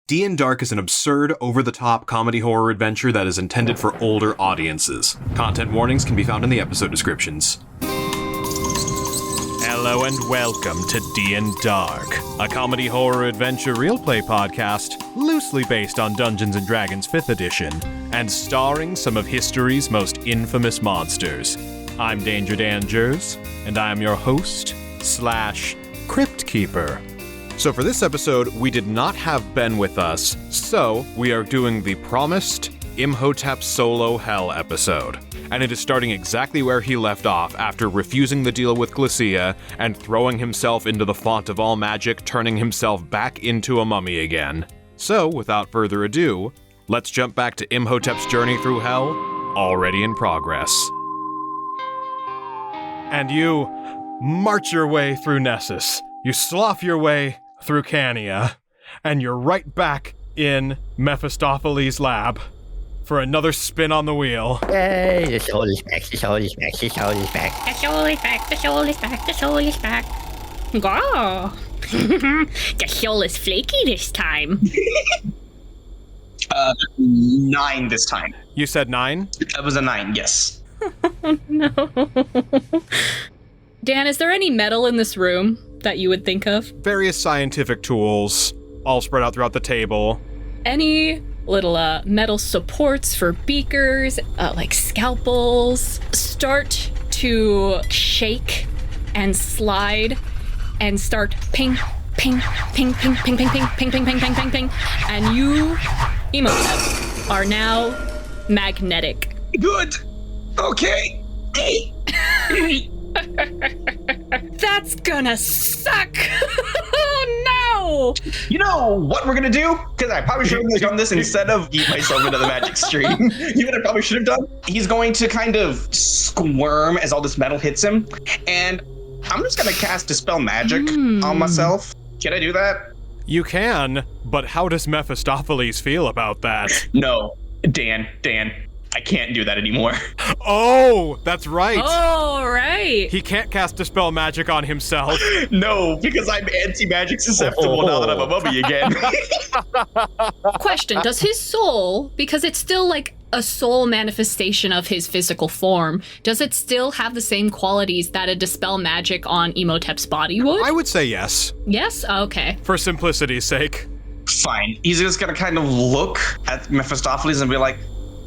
D&Dark is an absurd, over-the-top comedy horror adventure that is intended for older audiences. Content warnings can be found in the episode descriptions. Hello and welcome to D&Dark, a comedy horror adventure Realplay podcast loosely based on Dungeons & Dragons 5th edition, and starring some of history's most infamous monsters. I'm Danger Dan Jerz, and I am your host, / Crypt Keeper. So for this episode, we did not have Ben with us, so we are doing the promised Imhotep solo hell episode. And it is starting exactly where he left off after refusing the deal with Glacia and throwing himself into the font of all magic, turning himself back into a mummy again. So, without further ado, let's jump back to Imhotep's journey through hell, already in progress. And you march your way through Nessus. You slough your way through Cania, and you're right back in Mephistopheles' lab for another spin on the wheel. Yay, the soul is back, the soul is back, the soul is back. The soul is back, the soul is back, the soul is back. Oh. The soul is flaky this time. 9 this time. You said 9? That was a 9, yes. No. Dan, is there any metal in this room that you would think of? Various scientific tools, all spread out throughout the table. Any little metal supports for beakers, like scalpels, start to shake and slide and start ping, ping, ping, ping, ping, ping, ping, ping, ping, ping, ping, ping, ping, and you, Imhotep, are now magnetic. Good. Okay. Hey. That's gonna suck! Oh no! You know what we're gonna do? Because I probably should have done this instead of eat myself into the magic stream. You know what I probably should have done? He's going to kind of squirm as all this metal hits him, and I'm just gonna cast Dispel Magic on myself. Can I do that? You can, but how does Mephistopheles feel about that? No, Dan, I can't do that anymore. Oh, that's right. Oh, right. He can't cast Dispel Magic on himself. No, because I'm anti-magic susceptible now that I'm a mummy again. Question, does his soul, because it's still like a soul manifestation of his physical form, does it still have the same qualities that a Dispel Magic on Imhotep's body would? I would say yes. Yes? Okay. For simplicity's sake. Fine. He's just gonna kind of look at Mephistopheles and be like,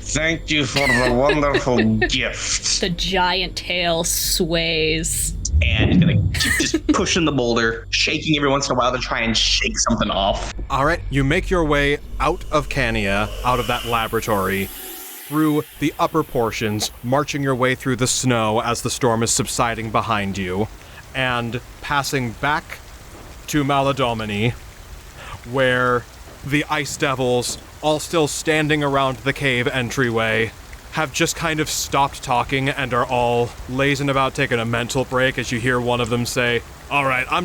thank you for the wonderful gift. The giant tail sways. And he's gonna keep just pushing the boulder, shaking every once in a while to try and shake something off. All right, you make your way out of Cania, out of that laboratory, through the upper portions, marching your way through the snow as the storm is subsiding behind you, and passing back to Maloney, where the ice devils, all still standing around the cave entryway, have just kind of stopped talking and are all lazing about taking a mental break as you hear one of them say, all right, I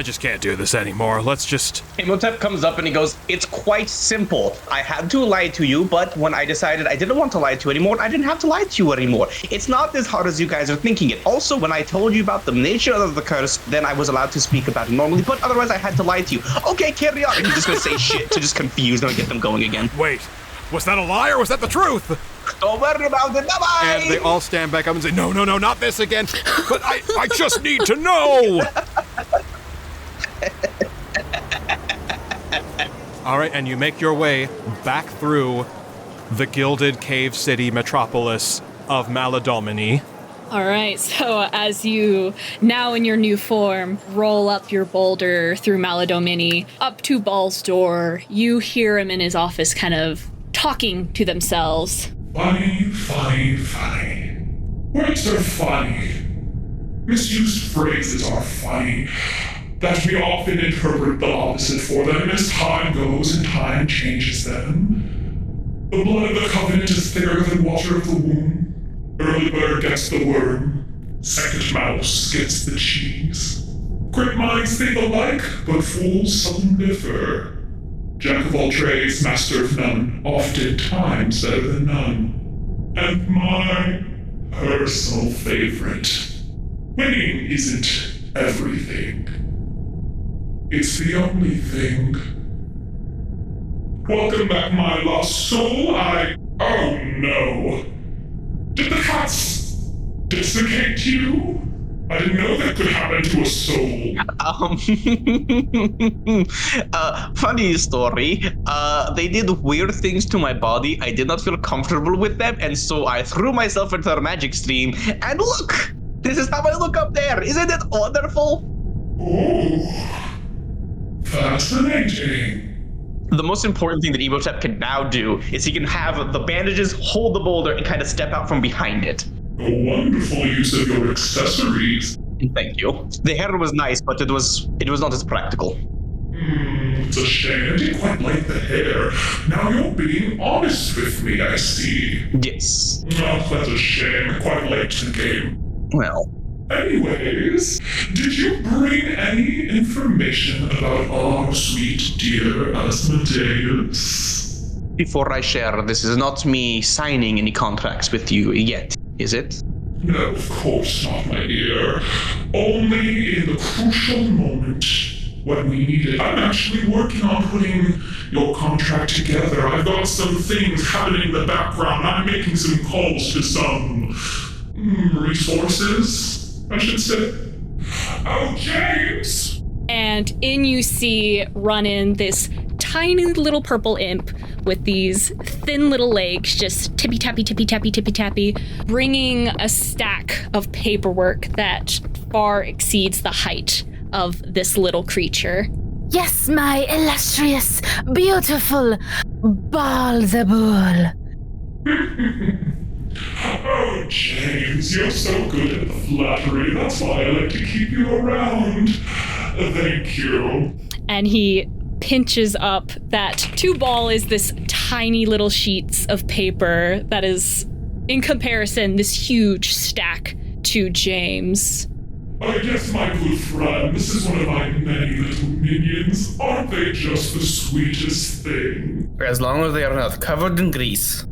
just can't do this anymore. Let's just... Imhotep comes up and he goes, it's quite simple. I had to lie to you, but when I decided I didn't want to lie to you anymore, I didn't have to lie to you anymore. It's not as hard as you guys are thinking it. Also, when I told you about the nature of the curse, then I was allowed to speak about it normally, but otherwise I had to lie to you. Okay, carry on. And he's just gonna say shit to just confuse them and get them going again. Wait, was that a lie or was that the truth? Don't worry about it, bye-bye! And they all stand back up and say, no, not this again. But I just need to know! All right, and you make your way back through the gilded cave city metropolis of Maloney. All right, so as you, now in your new form, roll up your boulder through Maloney up to Ball's door, you hear him in his office kind of talking to themselves. Funny. Words are funny. Misused phrases are funny. That we often interpret the opposite for them as time goes and time changes them. The blood of the covenant is thicker than water of the womb. Early bird gets the worm. Second mouse gets the cheese. Great minds think alike, but fools seldom differ. Jack of all trades, master of none, oftentimes better than none. And my personal favorite, winning isn't everything. It's the only thing. Welcome back, my lost soul. Oh no. Did the cats desiccate you? I didn't know that could happen to a soul. Funny story. They did weird things to my body. I did not feel comfortable with them, and so I threw myself into a magic stream. And look, this is how I look up there. Isn't it wonderful? Oh, fascinating. The most important thing that Imhotep can now do is he can have the bandages hold the boulder and kind of step out from behind it. A wonderful use of your accessories. Thank you. The hair was nice, but it was not as practical. It's a shame. I didn't quite like the hair. Now you're being honest with me, I see. Yes. Oh, that's a shame. Quite late to the game. Well. Anyways, did you bring any information about our sweet dear Asmodeus? Before I share, this is not me signing any contracts with you yet, is it? No, of course not, my dear. Only in the crucial moment when we need it. I'm actually working on putting your contract together. I've got some things happening in the background. I'm making some calls to some resources, I should say. Oh, James! And in you see run in this tiny little purple imp with these thin little legs, just tippy-tappy, tippy-tappy, tippy-tappy, bringing a stack of paperwork that far exceeds the height of this little creature. Yes, my illustrious, beautiful Balzabul. Oh, James, you're so good at the flattery. That's why I like to keep you around. Thank you. And he pinches up that to Ball is this tiny little sheets of paper that is, in comparison, this huge stack to James. I guess, my good friend, this is one of my many little minions. Aren't they just the sweetest thing? As long as they are not covered in grease.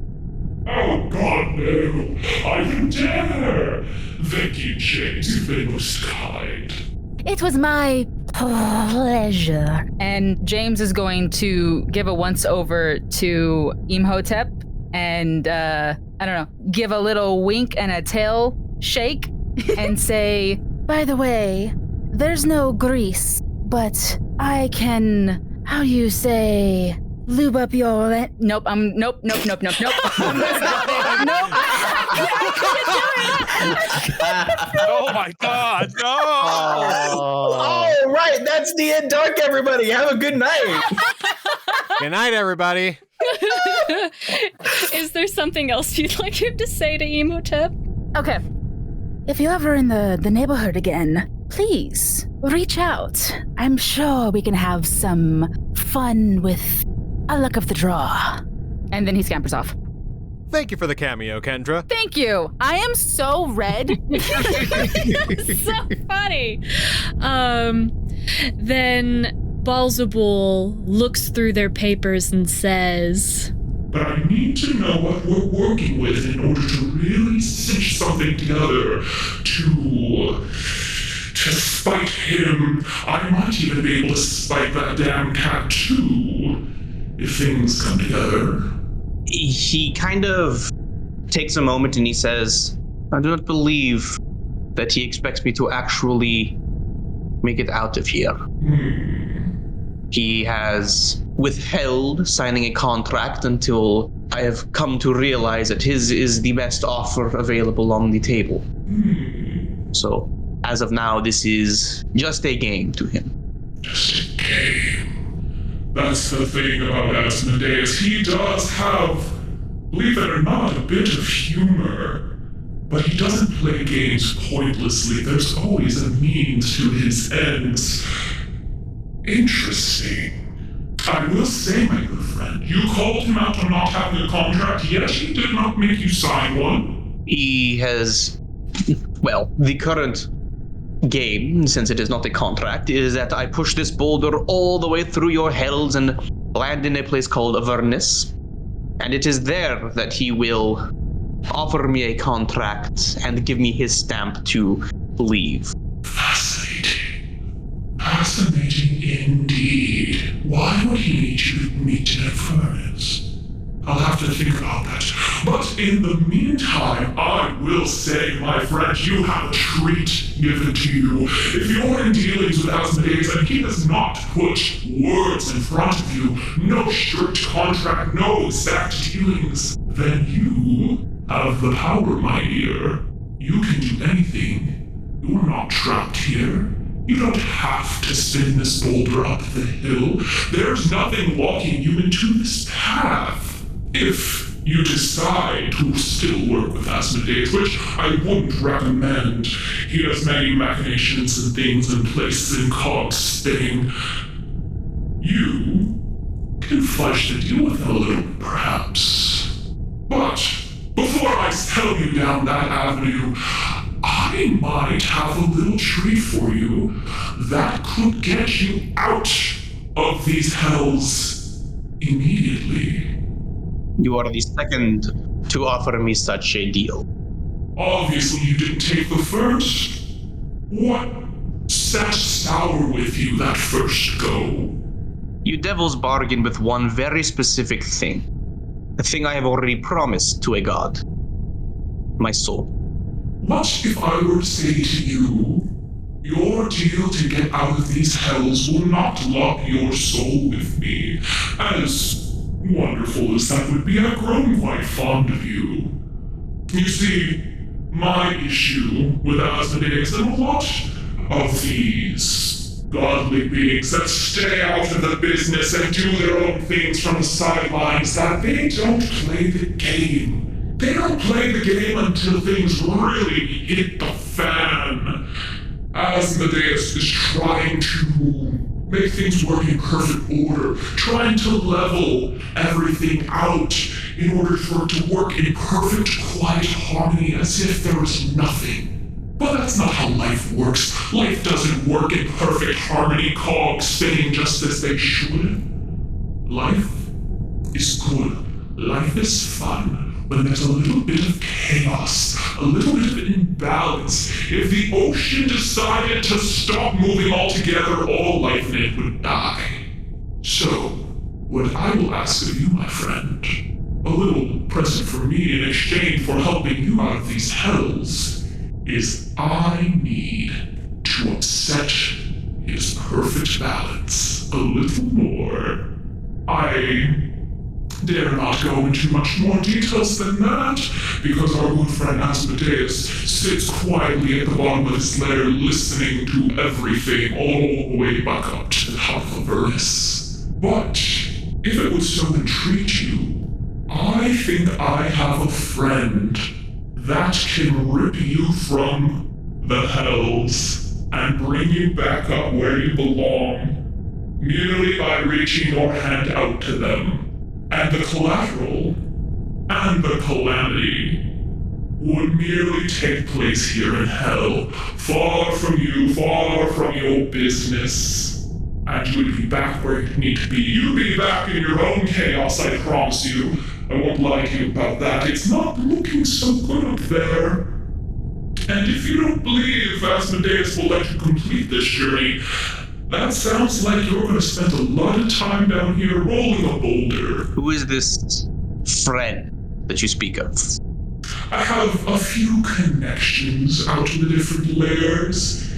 Oh, God, no. I would dare. Thank you, James. You've been most kind. It was my pleasure. And James is going to give a once-over to Imhotep and, I don't know, give a little wink and a tail shake and say, by the way, there's no grease, but I can, how do you say, lube up your... Nope. Nope. Nope. Oh my God, no! Oh, right, that's D&Dark, everybody. Have a good night. Good night, everybody. Is there something else you'd like him to say to Imhotep? Okay. If you're ever in the neighborhood again, please reach out. I'm sure we can have some fun with a luck of the draw. and then he scampers off. Thank you for the cameo, Kendra. Thank you. I am so red. So funny. Then Balzabul looks through their papers and says, But I need to know what we're working with in order to really cinch something together to spite him. I might even be able to spite that damn cat too, if things come together. He kind of takes a moment and he says, I do not believe that he expects me to actually make it out of here. He has withheld signing a contract until I have come to realize that his is the best offer available on the table. So, as of now, this is just a game to him. Just a game. That's the thing about Asmodeus. He does have, believe it or not, a bit of humor. But he doesn't play games pointlessly. There's always a means to his ends. Interesting. I will say, my good friend, you called him out on not having a contract, yet he did not make you sign one. He has, well, the current game, since it is not a contract, is that I push this boulder all the way through your hells and land in a place called Avernus. And it is there that he will offer me a contract and give me his stamp to leave. Fascinating. Fascinating indeed. Why would would he need you to meet in a furnace? I'll have to think about that. But in the meantime, I will say, my friend, you have a treat given to you. If you're in dealings with Asmodeus and he does not put words in front of you, no strict contract, no exact dealings, then you have the power, my dear. You can do anything. You're not trapped here. You don't have to spin this boulder up the hill. There's nothing locking you into this path. If you decide to still work with Asmodeus, which I wouldn't recommend. He has many machinations and things in place and cogs spinning. You can fudge the deal with him a little, perhaps. But before I sell you down that avenue, I might have a little treat for you that could get you out of these hells immediately. You are the second to offer me such a deal. Obviously, you didn't take the first. What sat sour with you that first go? You devils bargained with one very specific thing. A thing I have already promised to a god. My soul. What if I were to say to you, your deal to get out of these hells will not lock your soul with me? As wonderful as that would be, I've grown quite fond of you. You see, my issue with Asmodeus and a lot of these godly beings that stay out of the business and do their own things from the sidelines, that they don't play the game. They don't play the game until things really hit the fan. Asmodeus is trying to make things work in perfect order, trying to level everything out in order for it to work in perfect, quiet harmony as if there was nothing. But that's not how life works. Life doesn't work in perfect harmony, cogs spinning just as they should. Life is good. Life is fun when there's a little bit of chaos, a little bit of imbalance. If the ocean decided to stop moving altogether, all life in it would die. So, what I will ask of you, my friend, a little present for me in exchange for helping you out of these hells, is I need to upset his perfect balance a little more. I dare not go into much more details than that, because our good friend Asmodeus sits quietly at the bottom of his lair listening to everything all the way back up to the top of the furnace. But if it would so entreat you, I think I have a friend that can rip you from the hells and bring you back up where you belong, merely by reaching your hand out to them. And the collateral and the calamity would merely take place here in hell, far from you, far from your business. And you would be back where you need to be. You'd be back in your own chaos, I promise you. I won't lie to you about that. It's not looking so good up there. And if you don't believe Asmodeus will let you complete this journey, that sounds like you're going to spend a lot of time down here rolling a boulder. Who is this friend that you speak of? I have a few connections out in the different layers.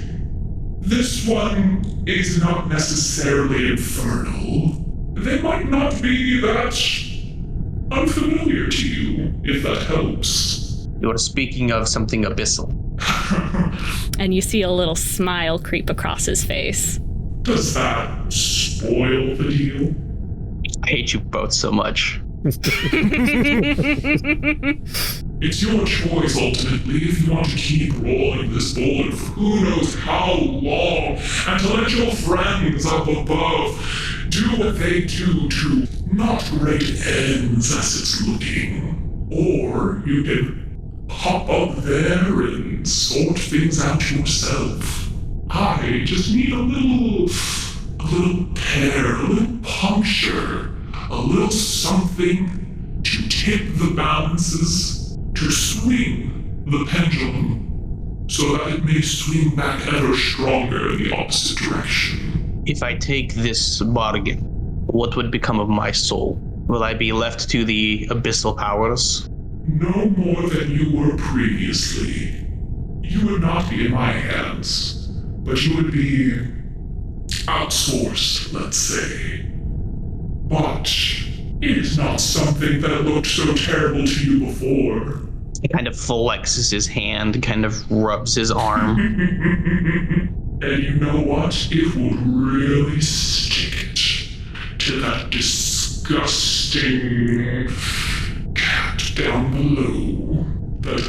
This one is not necessarily infernal. They might not be that unfamiliar to you, if that helps. You're speaking of something abyssal. And you see a little smile creep across his face. Does that spoil the deal? I hate you both so much. It's your choice, ultimately, if you want to keep rolling this boulder for who knows how long, and to let your friends up above do what they do to not great ends as it's looking. Or you can hop up there and sort things out yourself. I just need a little tear, a little puncture, a little something to tip the balances, to swing the pendulum, so that it may swing back ever stronger in the opposite direction. If I take this bargain, what would become of my soul? Will I be left to the abyssal powers? No more than you were previously. You would not be in my hands, but you would be outsourced, let's say. But it is not something that looked so terrible to you before. He kind of flexes his hand, kind of rubs his arm. And you know what? It would really stick it to that disgusting cat down below. That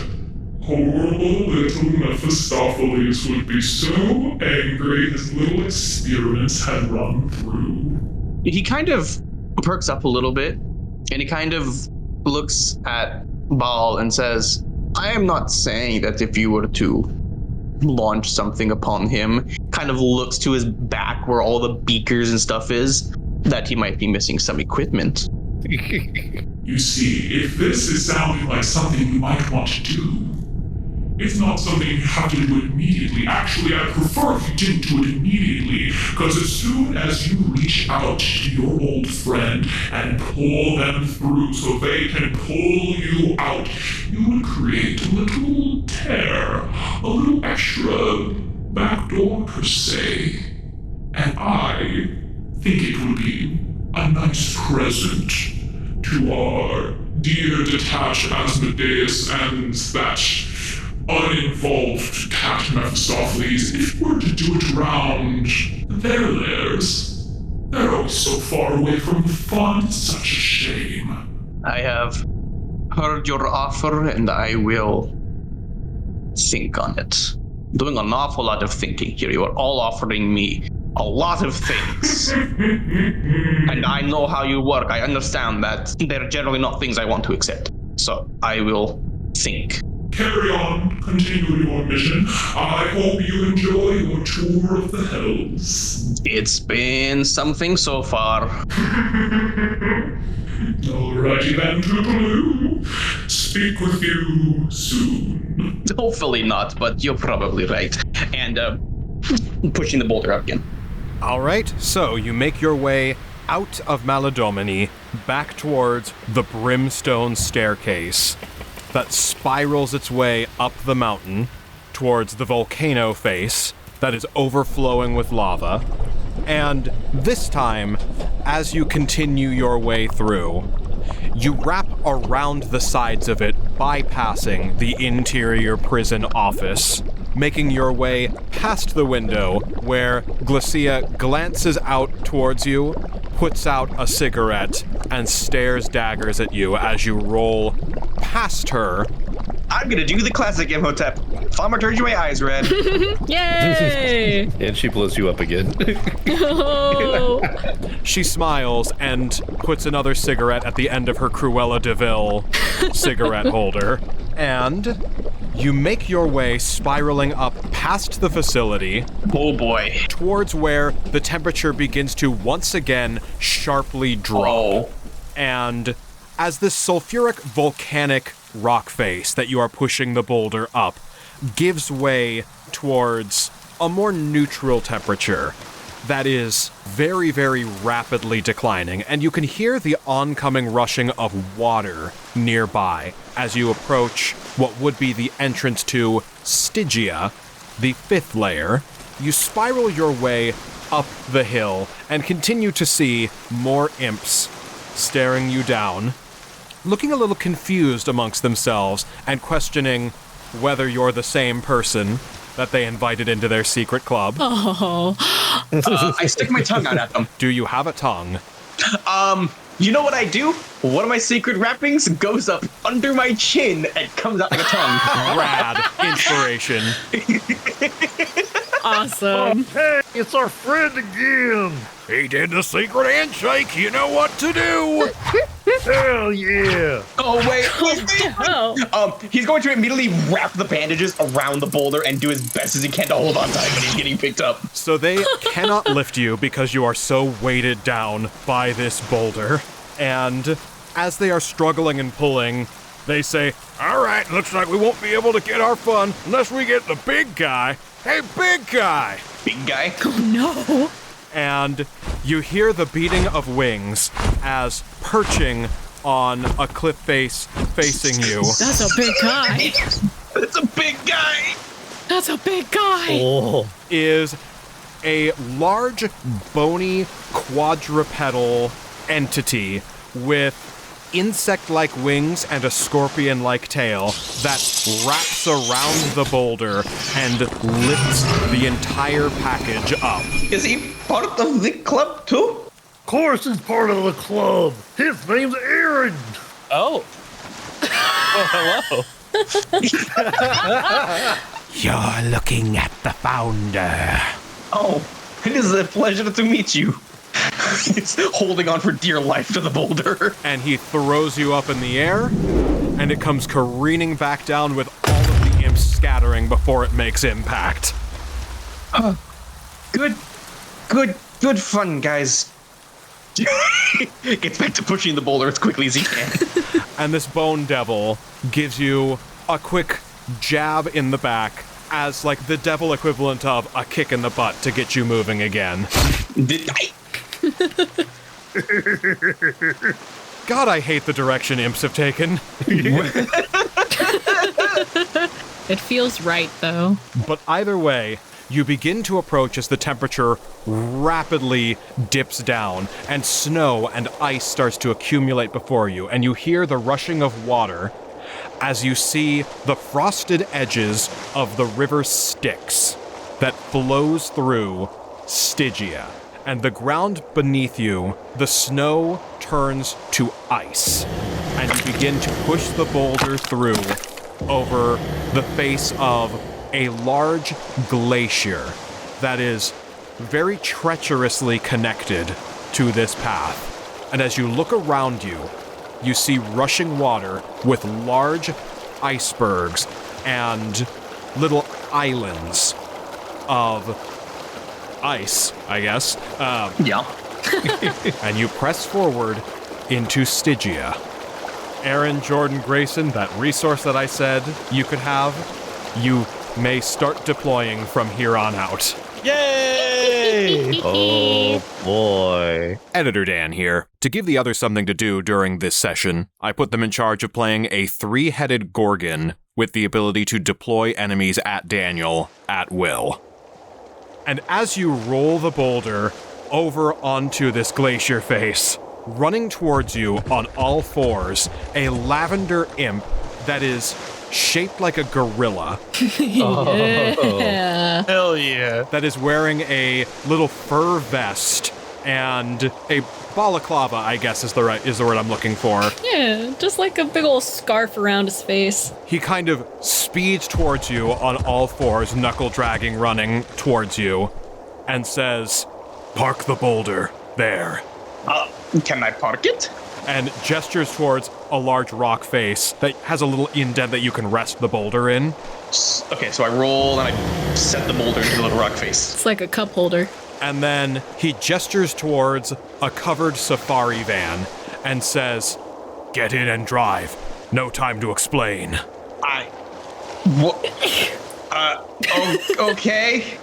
horrible little Mephistopheles would be so angry his little experiments had run through. He kind of perks up a little bit, and he kind of looks at Baal and says, I am not saying that if you were to launch something upon him, kind of looks to his back where all the beakers and stuff is, that he might be missing some equipment. You see, if this is sounding like something you might want to do, it's not something you have to do immediately. Actually, I prefer if you didn't do it immediately, because as soon as you reach out to your old friend and pull them through so they can pull you out, you would create a little tear, a little extra backdoor per se. And I think it would be a nice present to our dear detached Asmodeus and that uninvolved cat Mephistopheles if we were to do it around their lairs. They're always so far away from the fun. It's such a shame. I have heard your offer, and I will think on it. Doing an awful lot of thinking here. You are all offering me a lot of things. And I know how you work. I understand that they're generally not things I want to accept. So I will think. Carry on. Continue your mission. I hope you enjoy your tour of the hells. It's been something so far. Alrighty then, Blue. Speak with you soon. Hopefully not, but you're probably right. And pushing the boulder out again. All right, so you make your way out of Maladomini, back towards the brimstone staircase that spirals its way up the mountain towards the volcano face that is overflowing with lava. And this time, as you continue your way through, you wrap around the sides of it, bypassing the interior prison office, making your way past the window where Glacia glances out towards you, puts out a cigarette, and stares daggers at you as you roll past her. I'm gonna do the classic Imhotep. Farmer turns your eyes red. Yay! And she blows you up again. Oh. She smiles and puts another cigarette at the end of her Cruella de Vil cigarette holder. And you make your way spiraling up past the facility. Oh boy. Towards where the temperature begins to once again sharply drop. Oh. And as this sulfuric volcanic rock face that you are pushing the boulder up gives way towards a more neutral temperature that is very, very rapidly declining, and you can hear the oncoming rushing of water nearby as you approach what would be the entrance to Stygia, the 5th layer. You spiral your way up the hill and continue to see more imps staring you down, looking a little confused amongst themselves and questioning whether you're the same person that they invited into their secret club. Oh. I stick my tongue out at them. Do you have a tongue? You know what I do? One of my secret wrappings goes up under my chin and comes out like a tongue. Rad. Inspiration. Awesome. Hey, it's our friend again. He did the secret handshake. You know what to do. Hell yeah. Oh, wait. Oh. He's going to immediately wrap the bandages around the boulder and do his best as he can to hold on tight when he's getting picked up. So they cannot lift you because you are so weighted down by this boulder. And as they are struggling and pulling, they say, all right, looks like we won't be able to get our fun unless we get the big guy. Hey, big guy. Big guy? Oh, no. and you hear the beating of wings as perching on a cliff face facing you. That's a big guy. That's a big guy. That's a big guy. Oh. Is a large, bony, quadrupedal entity with insect-like wings and a scorpion-like tail that wraps around the boulder and lifts the entire package up. Is he part of the club too? Of course he's part of the club. His name's Aaron. Oh. Oh, hello. You're looking at the founder. Oh, it is a pleasure to meet you. He's holding on for dear life to the boulder. And he throws you up in the air, and it comes careening back down with all of the imps scattering before it makes impact. Good fun, guys. Gets back to pushing the boulder as quickly as he can. And this bone devil gives you a quick jab in the back as like the devil equivalent of a kick in the butt to get you moving again. God, I hate the direction imps have taken. It feels right, though. But either way, you begin to approach as the temperature rapidly dips down, and snow and ice starts to accumulate before you, and you hear the rushing of water as you see the frosted edges of the River Styx that flows through Stygia. And the ground beneath you, the snow turns to ice, and you begin to push the boulder through over the face of a large glacier that is very treacherously connected to this path. And as you look around you, you see rushing water with large icebergs and little islands of ice, I guess. Yeah. And you press forward into Stygia. Aaron, Jordan, Grayson, that resource that I said you could have, you may start deploying from here on out. Yay! Oh, boy. Editor Dan here. To give the others something to do during this session, I put them in charge of playing a 3-headed Gorgon with the ability to deploy enemies at Daniel at will. And as you roll the boulder over onto this glacier face, running towards you on all fours, a lavender imp that is shaped like a gorilla. Yeah. Hell yeah. That is wearing a little fur vest and a balaclava, I guess is the word I'm looking for. Yeah, just like a big old scarf around his face. He kind of speeds towards you on all fours, knuckle dragging, running towards you, and says, "Park the boulder there." Can I park it? And gestures towards a large rock face that has a little indent that you can rest the boulder in. Okay, so I roll and I set the boulder into the little rock face. It's like a cup holder. And then he gestures towards a covered safari van and says, "Get in and drive. No time to explain." Okay.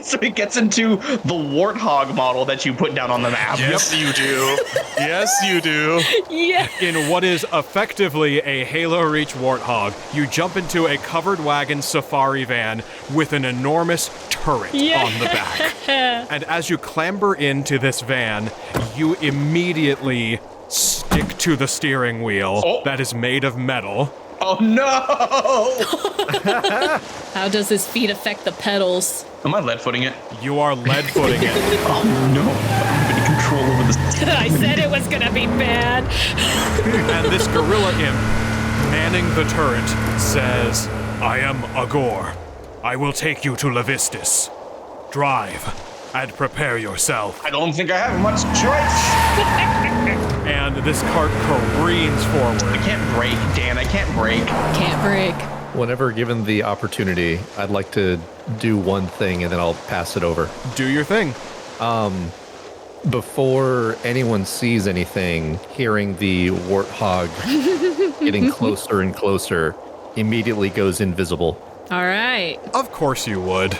So he gets into the warthog model that you put down on the map. Yes, you do. Yes, you do. Yeah. In what is effectively a Halo Reach warthog, you jump into a covered wagon safari van with an enormous turret on the back. And as you clamber into this van, you immediately stick to the steering wheel that is made of metal. Oh no! How does his feet affect the pedals? Am I lead footing it? You are lead footing it. Oh no! I don't have any control over this. I said it was gonna be bad. And this gorilla imp, manning the turret, says, "I am Agor. I will take you to Levistus. Drive and prepare yourself." I don't think I have much choice. And this cart careens forward. I can't brake, Dan. I can't brake. Can't break. Whenever given the opportunity, I'd like to do one thing and then I'll pass it over. Do your thing. Before anyone sees anything, hearing the warthog getting closer and closer immediately goes invisible. All right. Of course you would.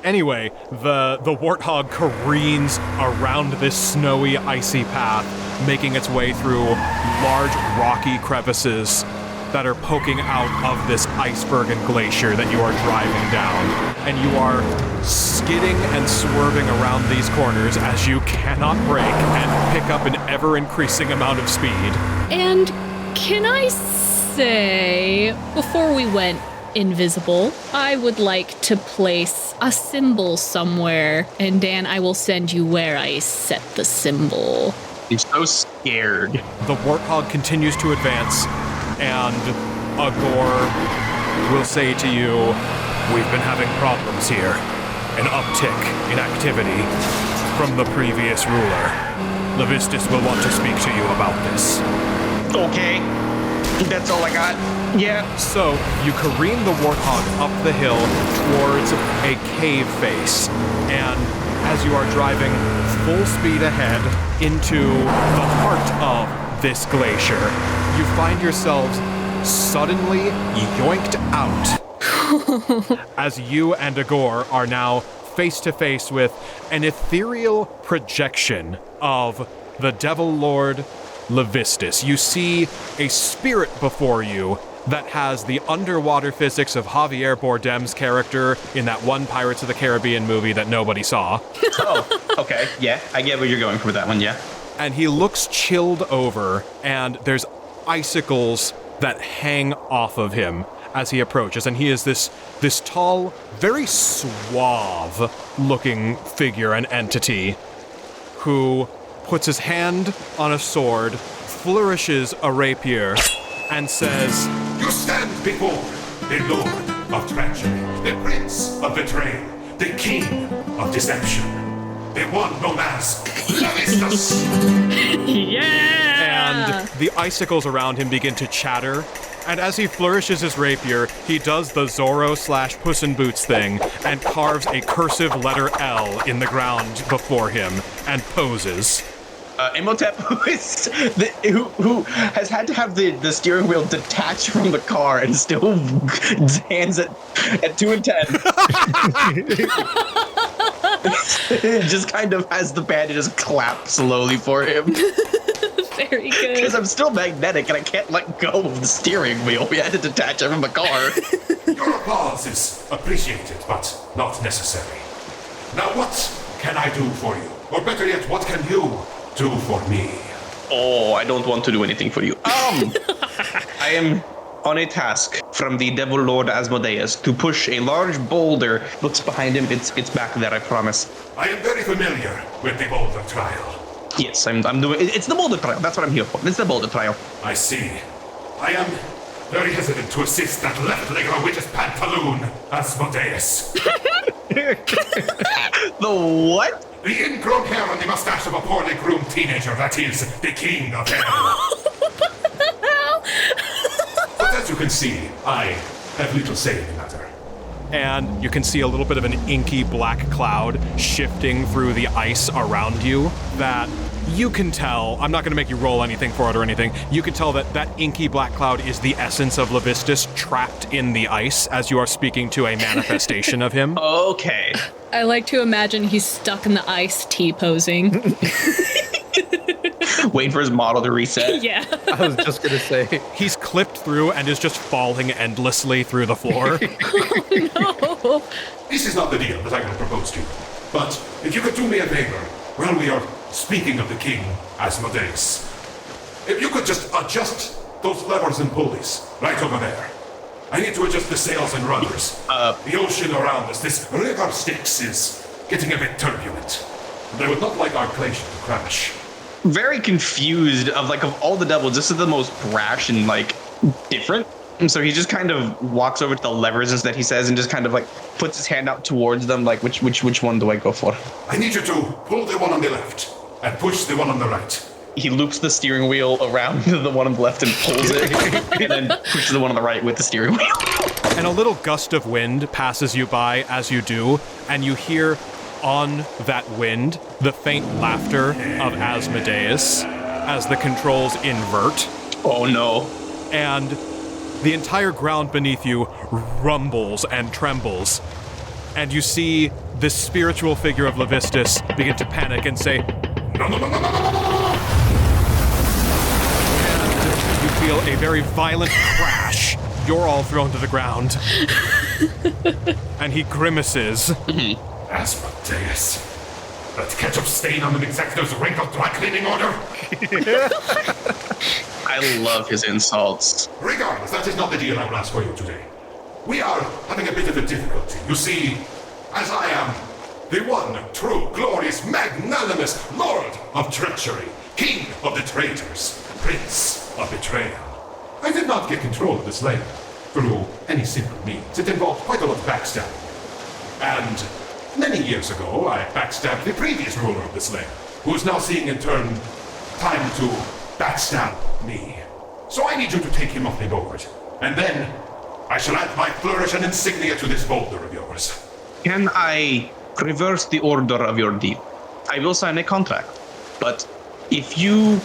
Anyway, the warthog careens around this snowy, icy path, making its way through large rocky crevices that are poking out of this iceberg and glacier that you are driving down. And you are skidding and swerving around these corners as you cannot brake and pick up an ever-increasing amount of speed. And can I say, before we went invisible, I would like to place a symbol somewhere, and Dan, I will send you where I set the symbol. I'm so scared. The warthog continues to advance, and Agor will say to you, "We've been having problems here. An uptick in activity from the previous ruler. Levistus will want to speak to you about this." Okay. That's all I got. Yeah. So, you careen the warthog up the hill towards a cave face, and as you are driving full speed ahead into the heart of this glacier, you find yourselves suddenly yoinked out as you and Agor are now face to face with an ethereal projection of the Devil Lord Levistus. You see a spirit before you that has the underwater physics of Javier Bardem's character in that one Pirates of the Caribbean movie that nobody saw. Oh, okay. Yeah, I get where you're going for that one, yeah. And he looks chilled over, and there's icicles that hang off of him as he approaches. And he is this tall, very suave-looking figure and entity who puts his hand on a sword, flourishes a rapier, and says, "You stand before the Lord of Treachery, the Prince of Betrayal, the King of Deception, the one known as Levistus." Yeah! And the icicles around him begin to chatter, and as he flourishes his rapier, he does the Zorro/Puss in Boots thing and carves a cursive letter L in the ground before him and poses. Imhotep, who has had to have the steering wheel detached from the car and still hands it at 2 and 10. It just kind of has the bandages clap slowly for him. Very good. Because I'm still magnetic and I can't let go of the steering wheel. We had to detach it from the car. Your applause is appreciated, but not necessary. Now what can I do for you? Or better yet, what can you do for me? Oh, I don't want to do anything for you. I am on a task from the Devil Lord Asmodeus to push a large boulder. Looks behind him. It's back there, I promise. I am very familiar with the boulder trial. Yes, I'm doing. It's the boulder trial. That's what I'm here for. It's the boulder trial. I see. I am very hesitant to assist that left leg of a witch's pantaloon, Asmodeus. The what? The ingrown hair on the mustache of a poorly groomed teenager that is the king of hell. But as you can see, I have little say in the matter. And you can see a little bit of an inky black cloud shifting through the ice around you that you can tell, I'm not going to make you roll anything for it or anything, you can tell that inky black cloud is the essence of Levistus trapped in the ice as you are speaking to a manifestation of him. Okay. I like to imagine he's stuck in the ice T-posing. Waiting for his model to reset. Yeah. I was just going to say. He's clipped through and is just falling endlessly through the floor. Oh, no. This is not the deal that I'm going to propose to you. But if you could do me a favor, while we are speaking of the king, Asmodeus, if you could just adjust those levers and pulleys right over there. I need to adjust the sails and rudders. The ocean around us, this River Styx, is getting a bit turbulent. And I would not like our glacier to crash. Very confused of all the devils, this is the most brash and different. And so he just kind of walks over to the levers that he says and just kind of puts his hand out towards them which one do I go for? I need you to pull the one on the left and push the one on the right. He loops the steering wheel around the one on the left and pulls it, and then pushes the one on the right with the steering wheel. And a little gust of wind passes you by as you do, and you hear on that wind the faint laughter of Asmodeus as the controls invert. Oh no. And the entire ground beneath you rumbles and trembles. And you see this spiritual figure of Levistus begin to panic and say, "No, no, no, no, no, no, no, no." And you feel a very violent crash. You're all thrown to the ground. And he grimaces. Asmodeus. That ketchup stain on an executive's wrinkled dry cleaning order? I love his insults. Regardless, that is not the deal I will ask for you today. We are having a bit of a difficulty. You see, as I am the one true, glorious, magnanimous Lord of treachery, King of the traitors, Prince of betrayal, I did not get control of this land through any simple means. It involved quite a lot of backstabbing. And many years ago, I backstabbed the previous ruler of this land, who is now seeing in turn time to backstab me. So I need you to take him off the board, and then I shall add my flourish and insignia to this boulder of yours. Can I reverse the order of your deal? I will sign a contract, but if you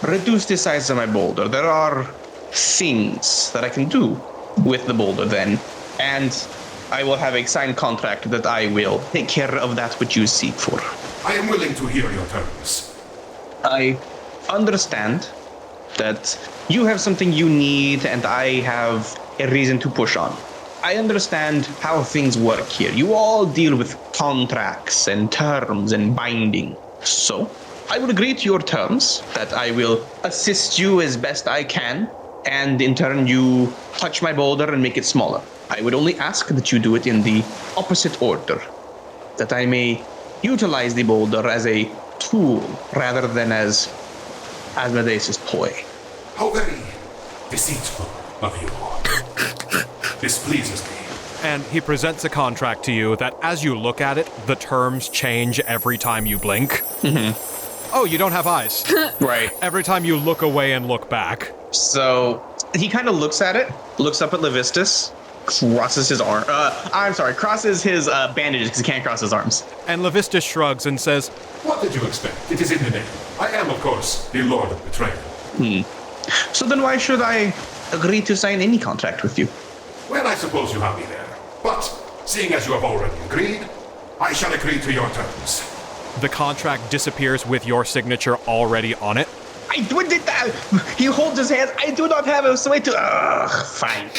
reduce the size of my boulder, there are things that I can do with the boulder then, and I will have a signed contract that I will take care of that which you seek for. I am willing to hear your terms. I understand that you have something you need and I have a reason to push on. I understand how things work here. You all deal with contracts and terms and binding. So, I will agree to your terms that I will assist you as best I can, and in turn you touch my boulder and make it smaller. I would only ask that you do it in the opposite order, that I may utilize the boulder as a tool rather than as Asmodeus' toy. How very deceitful of you. This pleases me. And he presents a contract to you that, as you look at it, the terms change every time you blink. Oh, you don't have eyes. Right. Every time you look away and look back. So he kind of looks at it, looks up at Levistus, crosses his arm. Crosses his bandages because he can't cross his arms. And Levistus shrugs and says, "What did you expect? It is in the name. I am, of course, the Lord of Betrayal." So then why should I agree to sign any contract with you? Well, I suppose you have me there. But, seeing as you have already agreed, I shall agree to your terms. The contract disappears with your signature already on it. I did that. He holds his hands. I do not have a way to. Fine.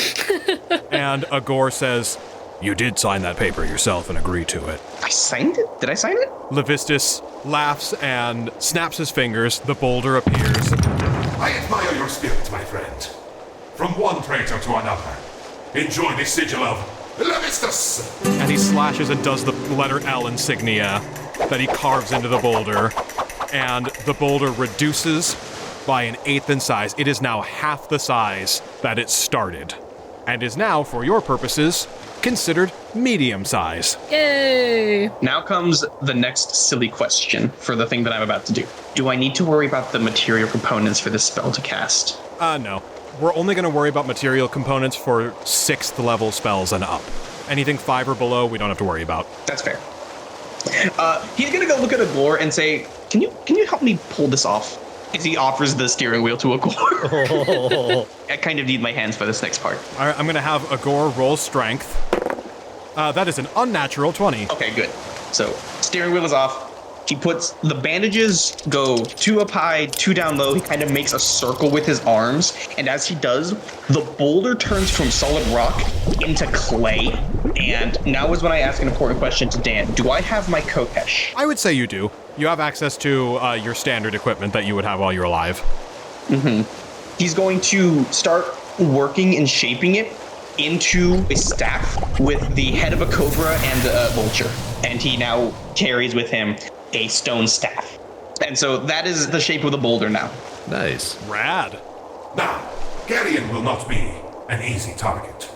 And Agor says, "You did sign that paper yourself and agree to it." I signed it? Did I sign it? Levistus laughs and snaps his fingers. The boulder appears. I admire your spirit, my friend. From one traitor to another. Enjoy the sigil of Levistus! And he slashes and does the letter L insignia that he carves into the boulder. And the boulder reduces by 1/8 in size. It is now half the size that it started, and is now, for your purposes, considered medium size. Yay! Now comes the next silly question for the thing that I'm about to do. Do I need to worry about the material components for this spell to cast? No. We're only going to worry about material components for 6th level spells and up. Anything 5 or below, we don't have to worry about. That's fair. He's gonna go look at Agor and say, Can you help me pull this off? As he offers the steering wheel to Agor. I kind of need my hands for this next part. All right, I'm going to have Agor roll strength. That is an unnatural 20. Okay, good. So, steering wheel is off. He puts the bandages go 2 up high, 2 down low. He kind of makes a circle with his arms. And as he does, the boulder turns from solid rock into clay. And now is when I ask an important question to Dan. Do I have my Kokesh? I would say you do. You have access to your standard equipment that you would have while you're alive. He's going to start working and shaping it into a staff with the head of a cobra and a vulture. And he now carries with him a stone staff. And so that is the shape of the boulder now. Nice. Rad. Now, Geryon will not be an easy target,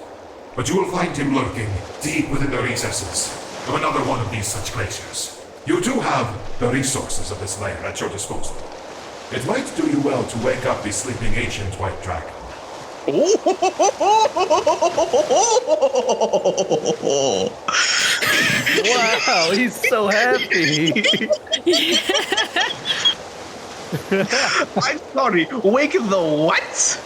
but you will find him lurking deep within the recesses of another one of these such glaciers. You do have the resources of this lair at your disposal. It might do you well to wake up the sleeping ancient white dragon. Wow, he's so happy. I'm sorry, wake the what?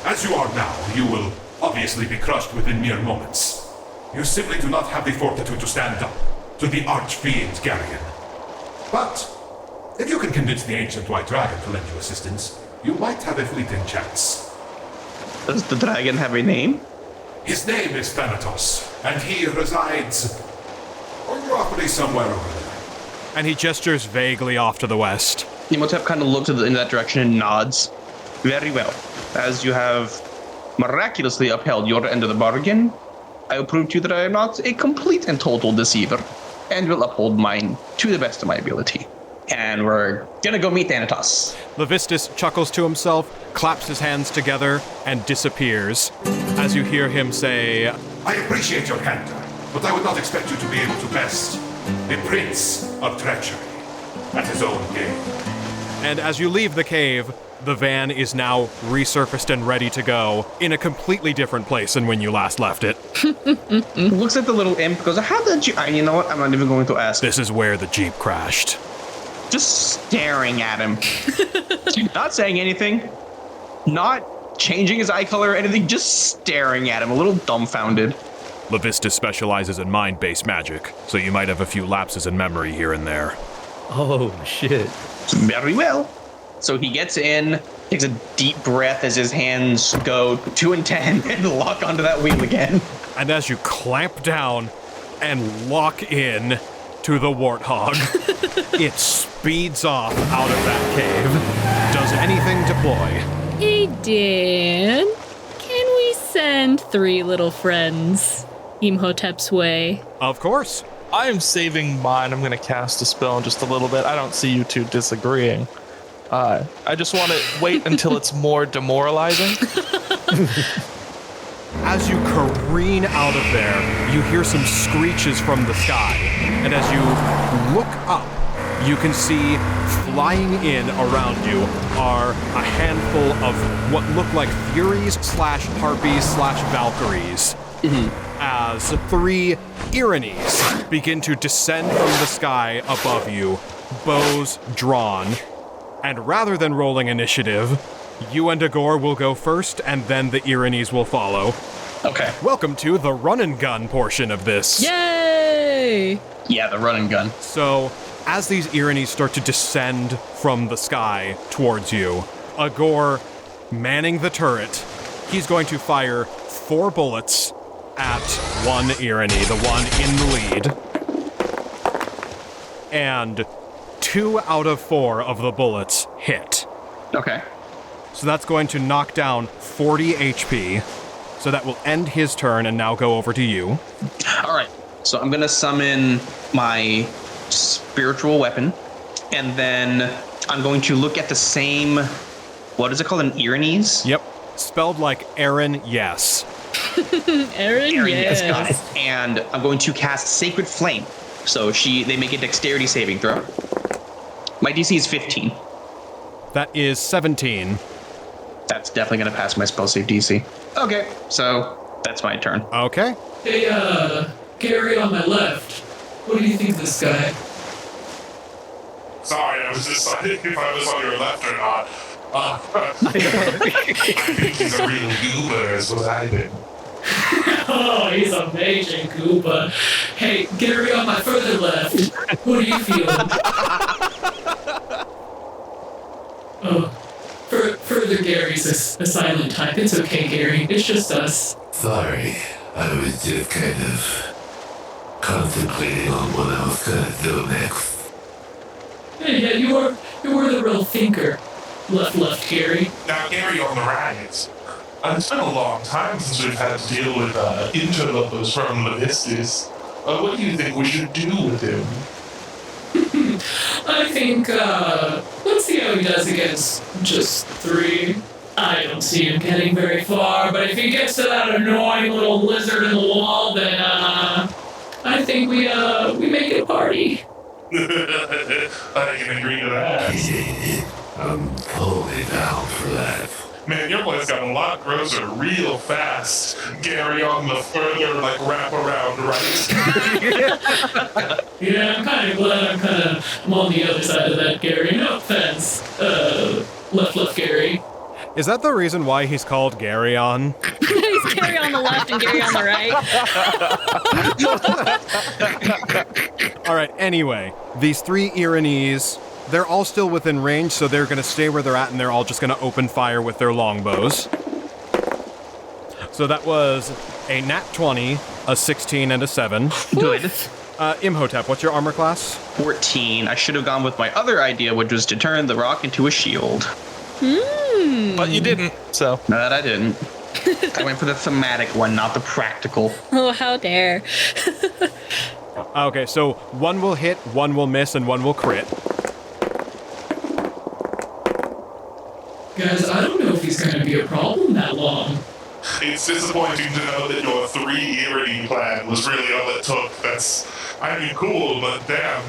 As you are now, you will obviously be crushed within mere moments. You simply do not have the fortitude to stand up to the Archfiend Geryon. But if you can convince the ancient white dragon to lend you assistance, you might have a fleeting chance. Does the dragon have a name? His name is Thanatos, and he resides roughly somewhere over there. And he gestures vaguely off to the west. Imhotep kind of looks in that direction and nods. Very well. As you have miraculously upheld your end of the bargain, I will prove to you that I am not a complete and total deceiver, and will uphold mine to the best of my ability. And we're gonna go meet Thanatos. Levistus chuckles to himself, claps his hands together, and disappears. As you hear him say, I appreciate your candor, but I would not expect you to be able to best the Prince of Treachery at his own game. And as you leave the cave, the van is now resurfaced and ready to go in a completely different place than when you last left it. Looks at the little imp, goes, how did you... You know what? I'm not even going to ask. This is where the Jeep crashed. Just staring at him. Not saying anything. Not changing his eye color or anything. Just staring at him, a little dumbfounded. Levistus specializes in mind-based magic, so you might have a few lapses in memory here and there. Oh, shit. Very well. So he gets in, takes a deep breath as his hands go 2 and 10 and lock onto that wheel again. And as you clamp down and lock in to the warthog, it speeds off out of that cave. Does anything deploy? Hey, Dan. Can we send 3 little friends Imhotep's way? Of course. I'm saving mine. I'm going to cast a spell in just a little bit. I don't see you two disagreeing. I just want to wait until it's more demoralizing. As you careen out of there, you hear some screeches from the sky. And as you look up, you can see flying in around you are a handful of what look like Furies / Harpies / Valkyries. As 3 Irinis begin to descend from the sky above you, bows drawn. And rather than rolling initiative, you and Agor will go first, and then the Irinis will follow. Okay. Welcome to the run and gun portion of this. Yay! Yeah, the run and gun. So, as these Irinis start to descend from the sky towards you, Agor, manning the turret, he's going to fire 4 bullets at one Irini, the one in the lead. And 2 out of 4 of the bullets hit. Okay. So that's going to knock down 40 HP. So that will end his turn and now go over to you. All right. So I'm going to summon my spiritual weapon. And then I'm going to look at the same... What is it called? An Irinis? Yep. Spelled like Aaron, yes. Aaron, yes. Got it. And I'm going to cast Sacred Flame. So they make a dexterity saving throw. My DC is 15. That is 17. That's definitely going to pass my spell save DC. Okay, so that's my turn. Okay. Hey, Gary on my left. What do you think of this guy? Sorry, I was deciding if I was on your left or not. I think he's a real goober, is what I think. Oh, he's a major Koopa. Hey, Gary on my further left. What are you feeling? Oh, further Gary's a silent type. It's okay, Gary. It's just us. Sorry, I was just kind of contemplating on what I was gonna do next. Yeah, you were the real thinker. Left, Gary. Now, Gary on the right. It's been a long time since we've had to deal with interlopers from Levistus. What do you think we should do with him? I think, let's see how he does against just 3. I don't see him getting very far, but if he gets to that annoying little lizard in the wall, then, I think we make it a party. I can agree to that. I'm totally down for that. Man, your place got a lot grosser real fast. Gary on the further, wrap around right. Yeah, I'm kind of glad I'm on the other side of that, Gary. No offense, left, Gary. Is that the reason why he's called Geryon? He's Gary on the left and Gary on the right. All right, anyway, these 3 Iranese, they're all still within range, so they're going to stay where they're at, and they're all just going to open fire with their longbows. So that was a nat 20, a 16, and a 7. Good. Imhotep, what's your armor class? 14. I should have gone with my other idea, which was to turn the rock into a shield. But you didn't, so. No, that I didn't. I went for the thematic one, not the practical. Oh, how dare. Okay, so 1 will hit, 1 will miss, and 1 will crit. Guys, I don't know if he's going to be a problem that long. It's disappointing to know that your 3 Irony plan was really all it took. Cool, but damn.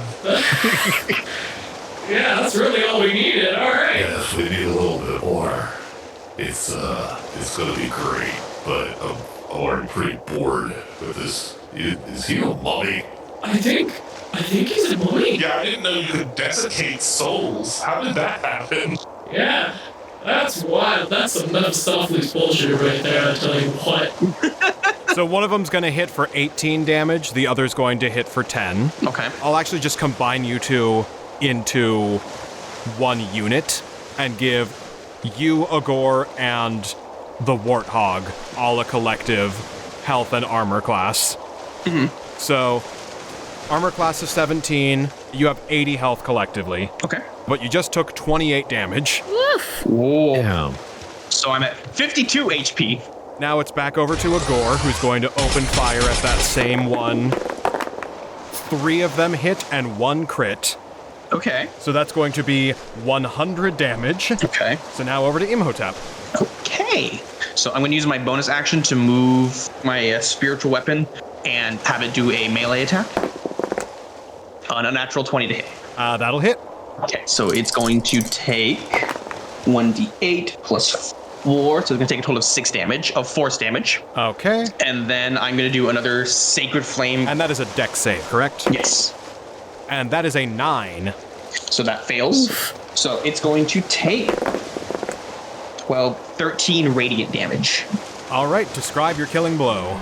Yeah, that's really all we needed. All right. Yes, we need a little bit more. It's gonna be great, but I'm already pretty bored with this. Is he a mummy? I think he's a mummy. Yeah, I didn't know you could desiccate souls. How did that happen? Yeah, that's wild. That's some Mephistopheles bullshit right there, I tell you what. So one of them's going to hit for 18 damage, the other's going to hit for 10. Okay. I'll actually just combine you two into 1 unit and give you, Agor, and the Warthog all a collective health and armor class. Mm-hmm. So, armor class is 17, you have 80 health collectively. Okay. But you just took 28 damage. Woof. Whoa. Damn. So I'm at 52 HP. Now it's back over to Agor, who's going to open fire at that same one. 3 of them hit and 1 crit. Okay. So that's going to be 100 damage. Okay. So now over to Imhotep. Okay. So I'm going to use my bonus action to move my spiritual weapon and have it do a melee attack. On a natural 20 to hit. That'll hit. Okay, so it's going to take 1d8 plus 4, so it's going to take a total of 6 damage, of force damage. Okay. And then I'm going to do another Sacred Flame. And that is a dex save, correct? Yes. And that is a 9. So that fails. So it's going to take 13 radiant damage. All right, describe your killing blow.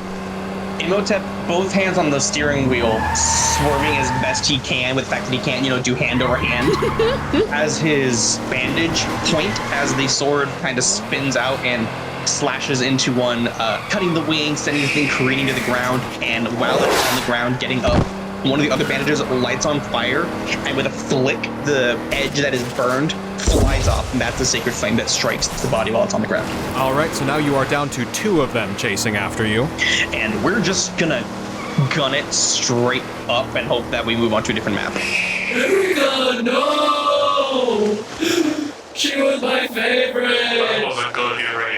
Imhotep, both hands on the steering wheel, swerving as best he can with the fact that he can't, do hand over hand. As his bandage point, as the sword kind of spins out and slashes into one, cutting the wing, sending the thing careening to the ground, and while it's on the ground, getting up, one of the other bandages lights on fire, and with a flick, the edge that is burned flies off, and that's the Sacred Flame that strikes the body while it's on the ground. All right, so now you are down to 2 of them chasing after you. And we're just gonna gun it straight up and hope that we move on to a different map. Erika, no! She was my favorite! That was a good Irony.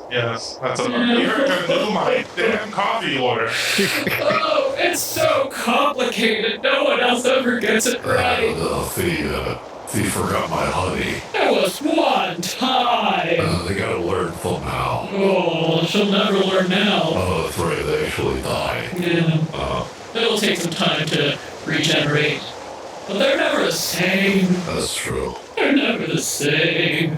Yes. That's Erika knew my damn coffee order. Oh, it's so complicated. No one else ever gets it right. He forgot my honey. That was one time. They gotta learn somehow. Oh, she'll never learn now. Oh, that's right, they actually die. Yeah. It'll take some time to regenerate. But they're never the same. That's true. They're never the same.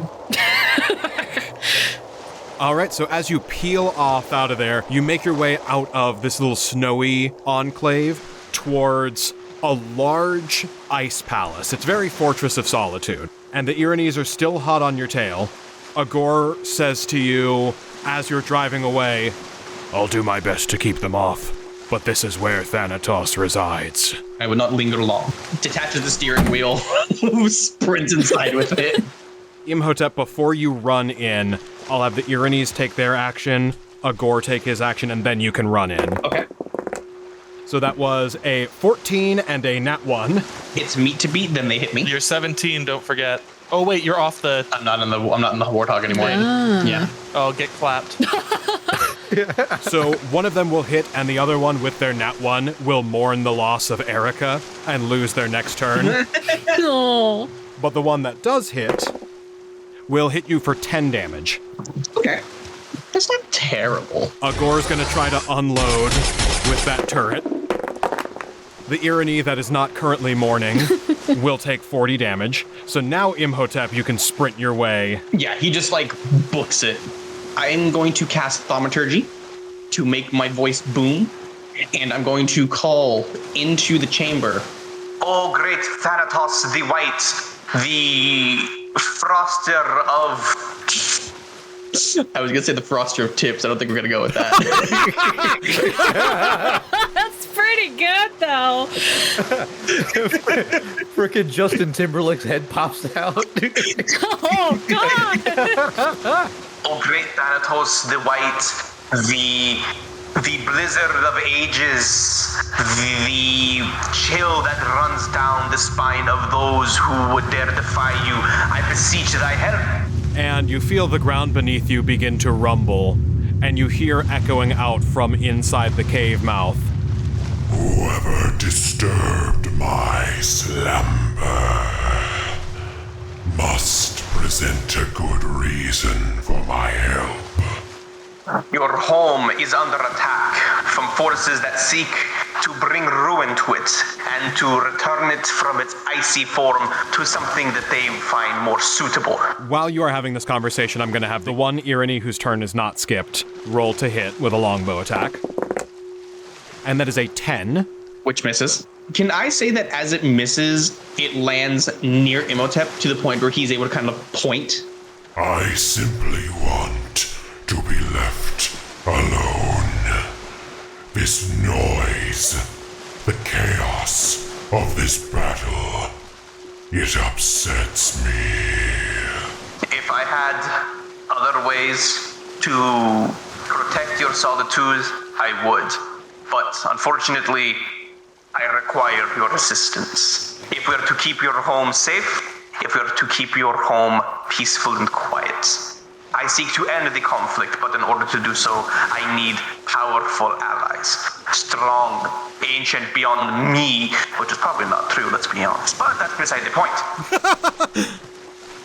All right, so as you peel off out of there, you make your way out of this little snowy enclave towards a large ice palace. It's very Fortress of Solitude, and the Iranese are still hot on your tail. Agor says to you as you're driving away, "I'll do my best to keep them off, but this is where Thanatos resides." I would not linger long. Detaches the steering wheel, sprints inside with it. Imhotep, before you run in, I'll have the Iranese take their action, Agor take his action, and then you can run in. Okay. So that was a 14 and a nat 1. It's meat to beat, then they hit me. You're 17, don't forget. Oh wait, you're off the... I'm not in the Warthog anymore. Yeah. Oh, get clapped. So one of them will hit, and the other one with their nat 1 will mourn the loss of Erika and lose their next turn. No. But the one that does hit will hit you for 10 damage. Okay. That's not terrible. Agor's gonna try to unload with that turret. The Irony that is not currently mourning will take 40 damage. So now, Imhotep, you can sprint your way. Yeah, he just, books it. I'm going to cast Thaumaturgy to make my voice boom, and I'm going to call into the chamber. Oh, great Thanatos the Whyte, the froster of... I was going to say the froster of tips. I don't think we're going to go with that. That's pretty good, though. Frickin' Justin Timberlake's head pops out. Oh, God. Oh, great Thanatos the Whyte, the blizzard of ages, the chill that runs down the spine of those who would dare defy you. I beseech thy help. And you feel the ground beneath you begin to rumble, and you hear echoing out from inside the cave mouth. Whoever disturbed my slumber must present a good reason for my help. Your home is under attack from forces that seek to bring ruin to it and to return it from its icy form to something that they find more suitable. While you are having this conversation, I'm going to have the one Irony whose turn is not skipped roll to hit with a longbow attack. And that is a 10. Which misses. Can I say that as it misses, it lands near Imhotep to the point where he's able to kind of point? I simply want to be left alone. This noise, the chaos of this battle, it upsets me. If I had other ways to protect your solitude, I would. But unfortunately, I require your assistance. If we are to keep your home safe, if we are to keep your home peaceful and quiet, I seek to end the conflict, but in order to do so, I need powerful allies. Strong, ancient beyond me, which is probably not true, let's be honest, but that's beside the point.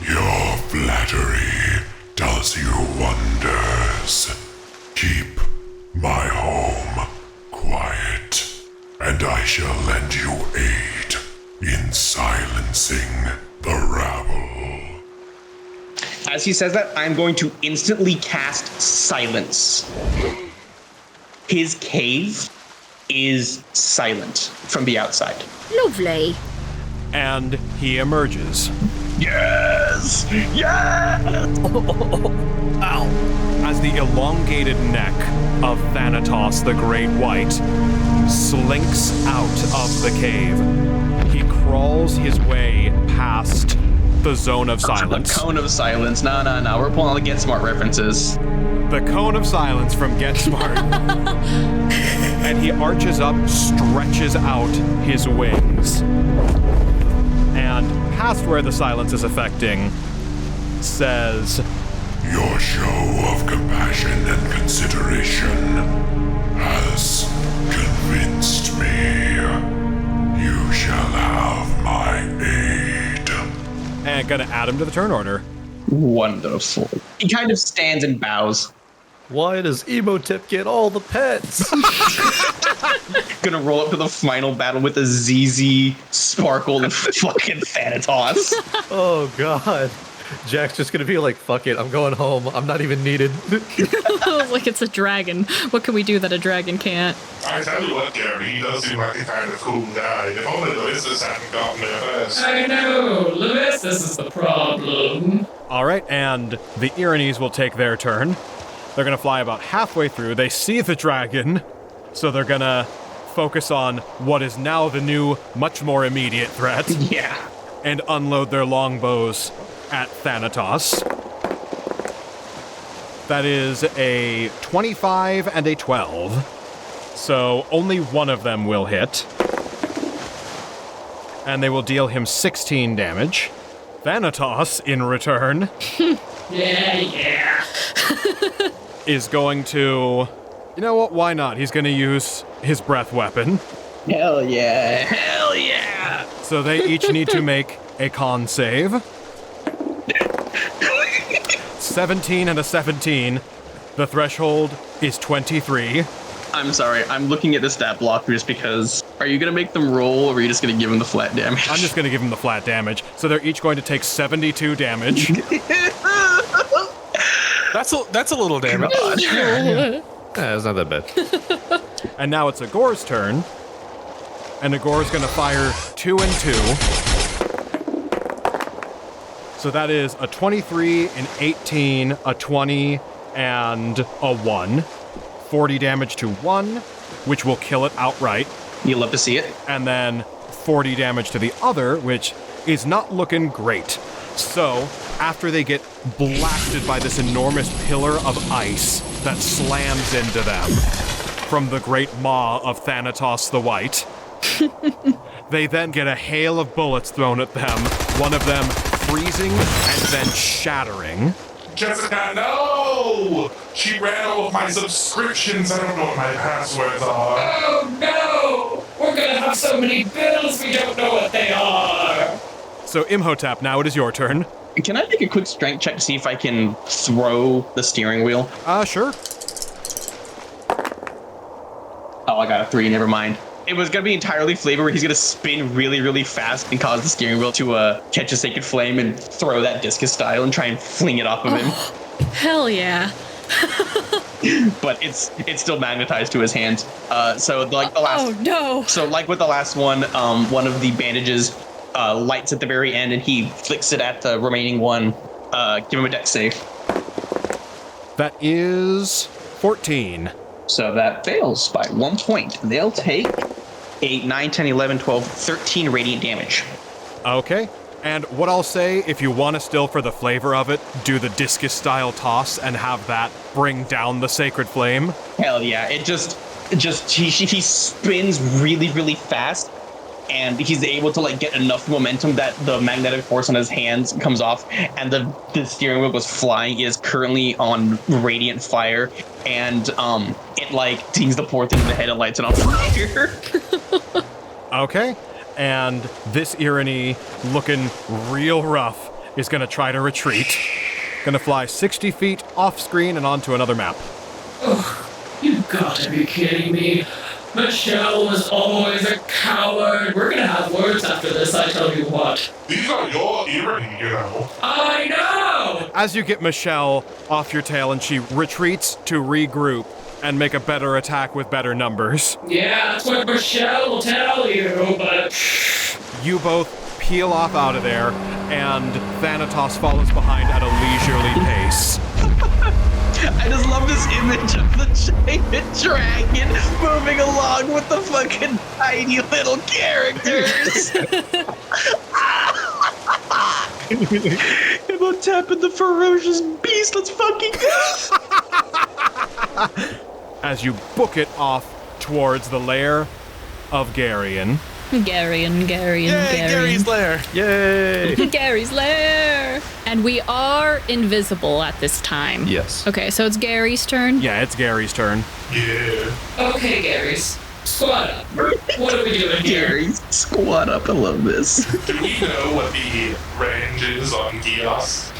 Your flattery does you wonders. Keep my home quiet, and I shall lend you aid in silencing the rabble. As he says that, I'm going to instantly cast Silence. His cave is silent from the outside. Lovely. And he emerges. Yes! Yes! Ow! As the elongated neck of Thanatos the Great Whyte slinks out of the cave, he crawls his way past the Zone of Silence. The Cone of Silence. No. We're pulling all the Get Smart references. The Cone of Silence from Get Smart. And he arches up, stretches out his wings. And past where the silence is affecting, says, Your show of compassion and consideration has convinced me. You shall have my aid. And gonna add him to the turn order. Wonderful. He kind of stands and bows. Why does Imhotep get all the pets? Gonna roll up to the final battle with a ZZ, Sparkle, and fucking Thanatos. Oh, God. Jack's just gonna be like, fuck it, I'm going home. I'm not even needed. Like it's a dragon. What can we do that a dragon can't? I tell you what, Gary, he does seem like a kind of cool guy. If only Levistus hadn't gotten there first. I know, Levistus is the problem. All right, and the Ironies will take their turn. They're gonna fly about halfway through. They see the dragon, so they're gonna focus on what is now the new, much more immediate threat. Yeah. And unload their longbows at Thanatos. That is a 25 and a 12. So only one of them will hit. And they will deal him 16 damage. Thanatos, in return, Yeah. is going to... You know what? Why not? He's going to use his breath weapon. Hell yeah. Hell yeah. So they each need to make a con save. 17 and a 17. The threshold is 23. I'm sorry, I'm looking at the stat block just because Are you going to make them roll, or are you just going to give them the flat damage? I'm just going to give them the flat damage. So they're each going to take 72 damage. That's a little damage. It's not that bad. And now it's Agor's turn. And Agor's going to fire 2 and 2. So that is a 23, an 18, a 20, and a 1. 40 damage to 1, which will kill it outright. You'll love to see it. And then 40 damage to the other, which is not looking great. So, after they get blasted by this enormous pillar of ice that slams into them from the great maw of Thanatos the Whyte, they then get a hail of bullets thrown at them, one of them freezing and then shattering. Jessica, no! She ran all of my subscriptions. I don't know what my passwords are. Oh no! We're gonna have so many bills we don't know what they are. So Imhotep, now it is your turn. Can I make a quick strength check to see if I can throw the steering wheel? Sure. Oh, I got a 3, never mind. It was going to be entirely flavor where he's going to spin really, really fast and cause the steering wheel to catch a sacred flame and throw that discus style and try and fling it off of him. Hell yeah. But it's still magnetized to his hands. So like the last. Oh no. So like with the last one, one of the bandages lights at the very end and he flicks it at the remaining one. Give him a dex save. That is 14. So that fails by 1 point. They'll take 8, 9, 10, 11, 12, 13 radiant damage. Okay. And what I'll say, if you want to still for the flavor of it, do the discus style toss and have that bring down the sacred flame. Hell yeah. It just he spins really, really fast. And he's able to like get enough momentum that the magnetic force on his hands comes off, and the steering wheel goes flying. It is currently on radiant fire, and it like dings the poor thing in the head and lights it on fire. Okay, and this Irony, looking real rough, is gonna try to retreat. Gonna fly 60 feet off screen and onto another map. Oh, you gotta be kidding me. Michelle was always a coward. We're gonna have words after this, I tell you what. These are your Irony, you know. I know! As you get Michelle off your tail and she retreats to regroup and make a better attack with better numbers. Yeah, that's what Michelle will tell you, but... You both peel off out of there, and Thanatos follows behind at a leisurely pace. I just love this image of the giant dragon moving along with the fucking tiny little characters. Imhotep and the ferocious beast, let's fucking go! As you book it off towards the lair of Geryon. Geryon. Gary's lair. Yay! Gary's lair. And we are invisible at this time. Yes. Okay, so it's Gary's turn. Yeah, it's Gary's turn. Yeah. Okay, Gary's. Squat up. What are we doing here? Gary's squat up, I love this. Do we know what the range is on Gios?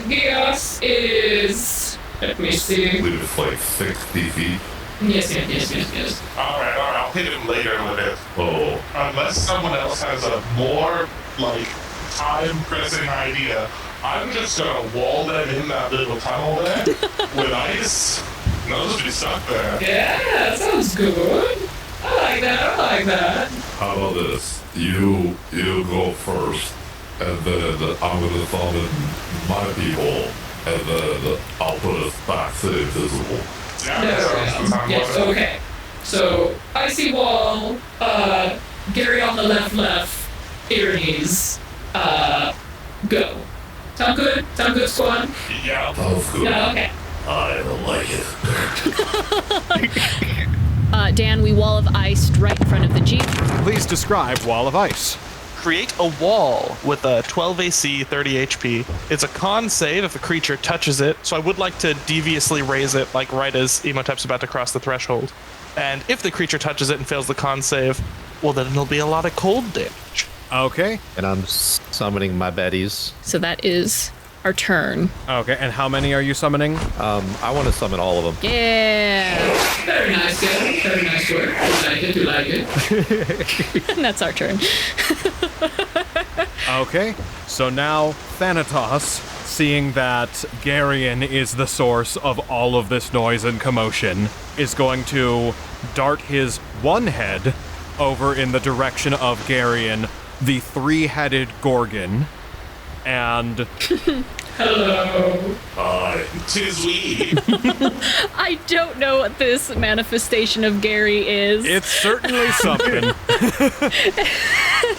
Gios is... Let me see. I believe it's like 60 feet. Yes. Alright, I'll hit him later with it. Oh. Unless someone else has a more, like, time-pressing idea, I'm just gonna wall them in that little tunnel there with ice. And they'll just be stuck there. Yeah, that sounds good. I like that. How about this? You go first, and then I'm gonna summon my people, and then I'll put us back to invisible. Yes, okay. So, icy wall, Gary on the left, Ironies, go. Sound good? Sound good, squad? Yeah. Sounds good. Yeah, okay. I don't like it. Dan, we wall of ice right in front of the Jeep. Please describe Wall of Ice. Create a wall with a 12 AC, 30 HP. It's a con save if a creature touches it, so I would like to deviously raise it, like right as Imhotep's about to cross the threshold. And if the creature touches it and fails the con save, well, then it'll be a lot of cold damage. Okay. And I'm summoning my betties. So that is our turn. Okay, and how many are you summoning? I want to summon all of them. Yeah. Very nice, Gary. Very nice work. You like it. And that's our turn. Okay, so now Thanatos, seeing that Geryon is the source of all of this noise and commotion, is going to dart his one head over in the direction of Geryon, the three-headed Gorgon, and... Hello. Tis we. I don't know what this manifestation of Gary is. It's certainly something.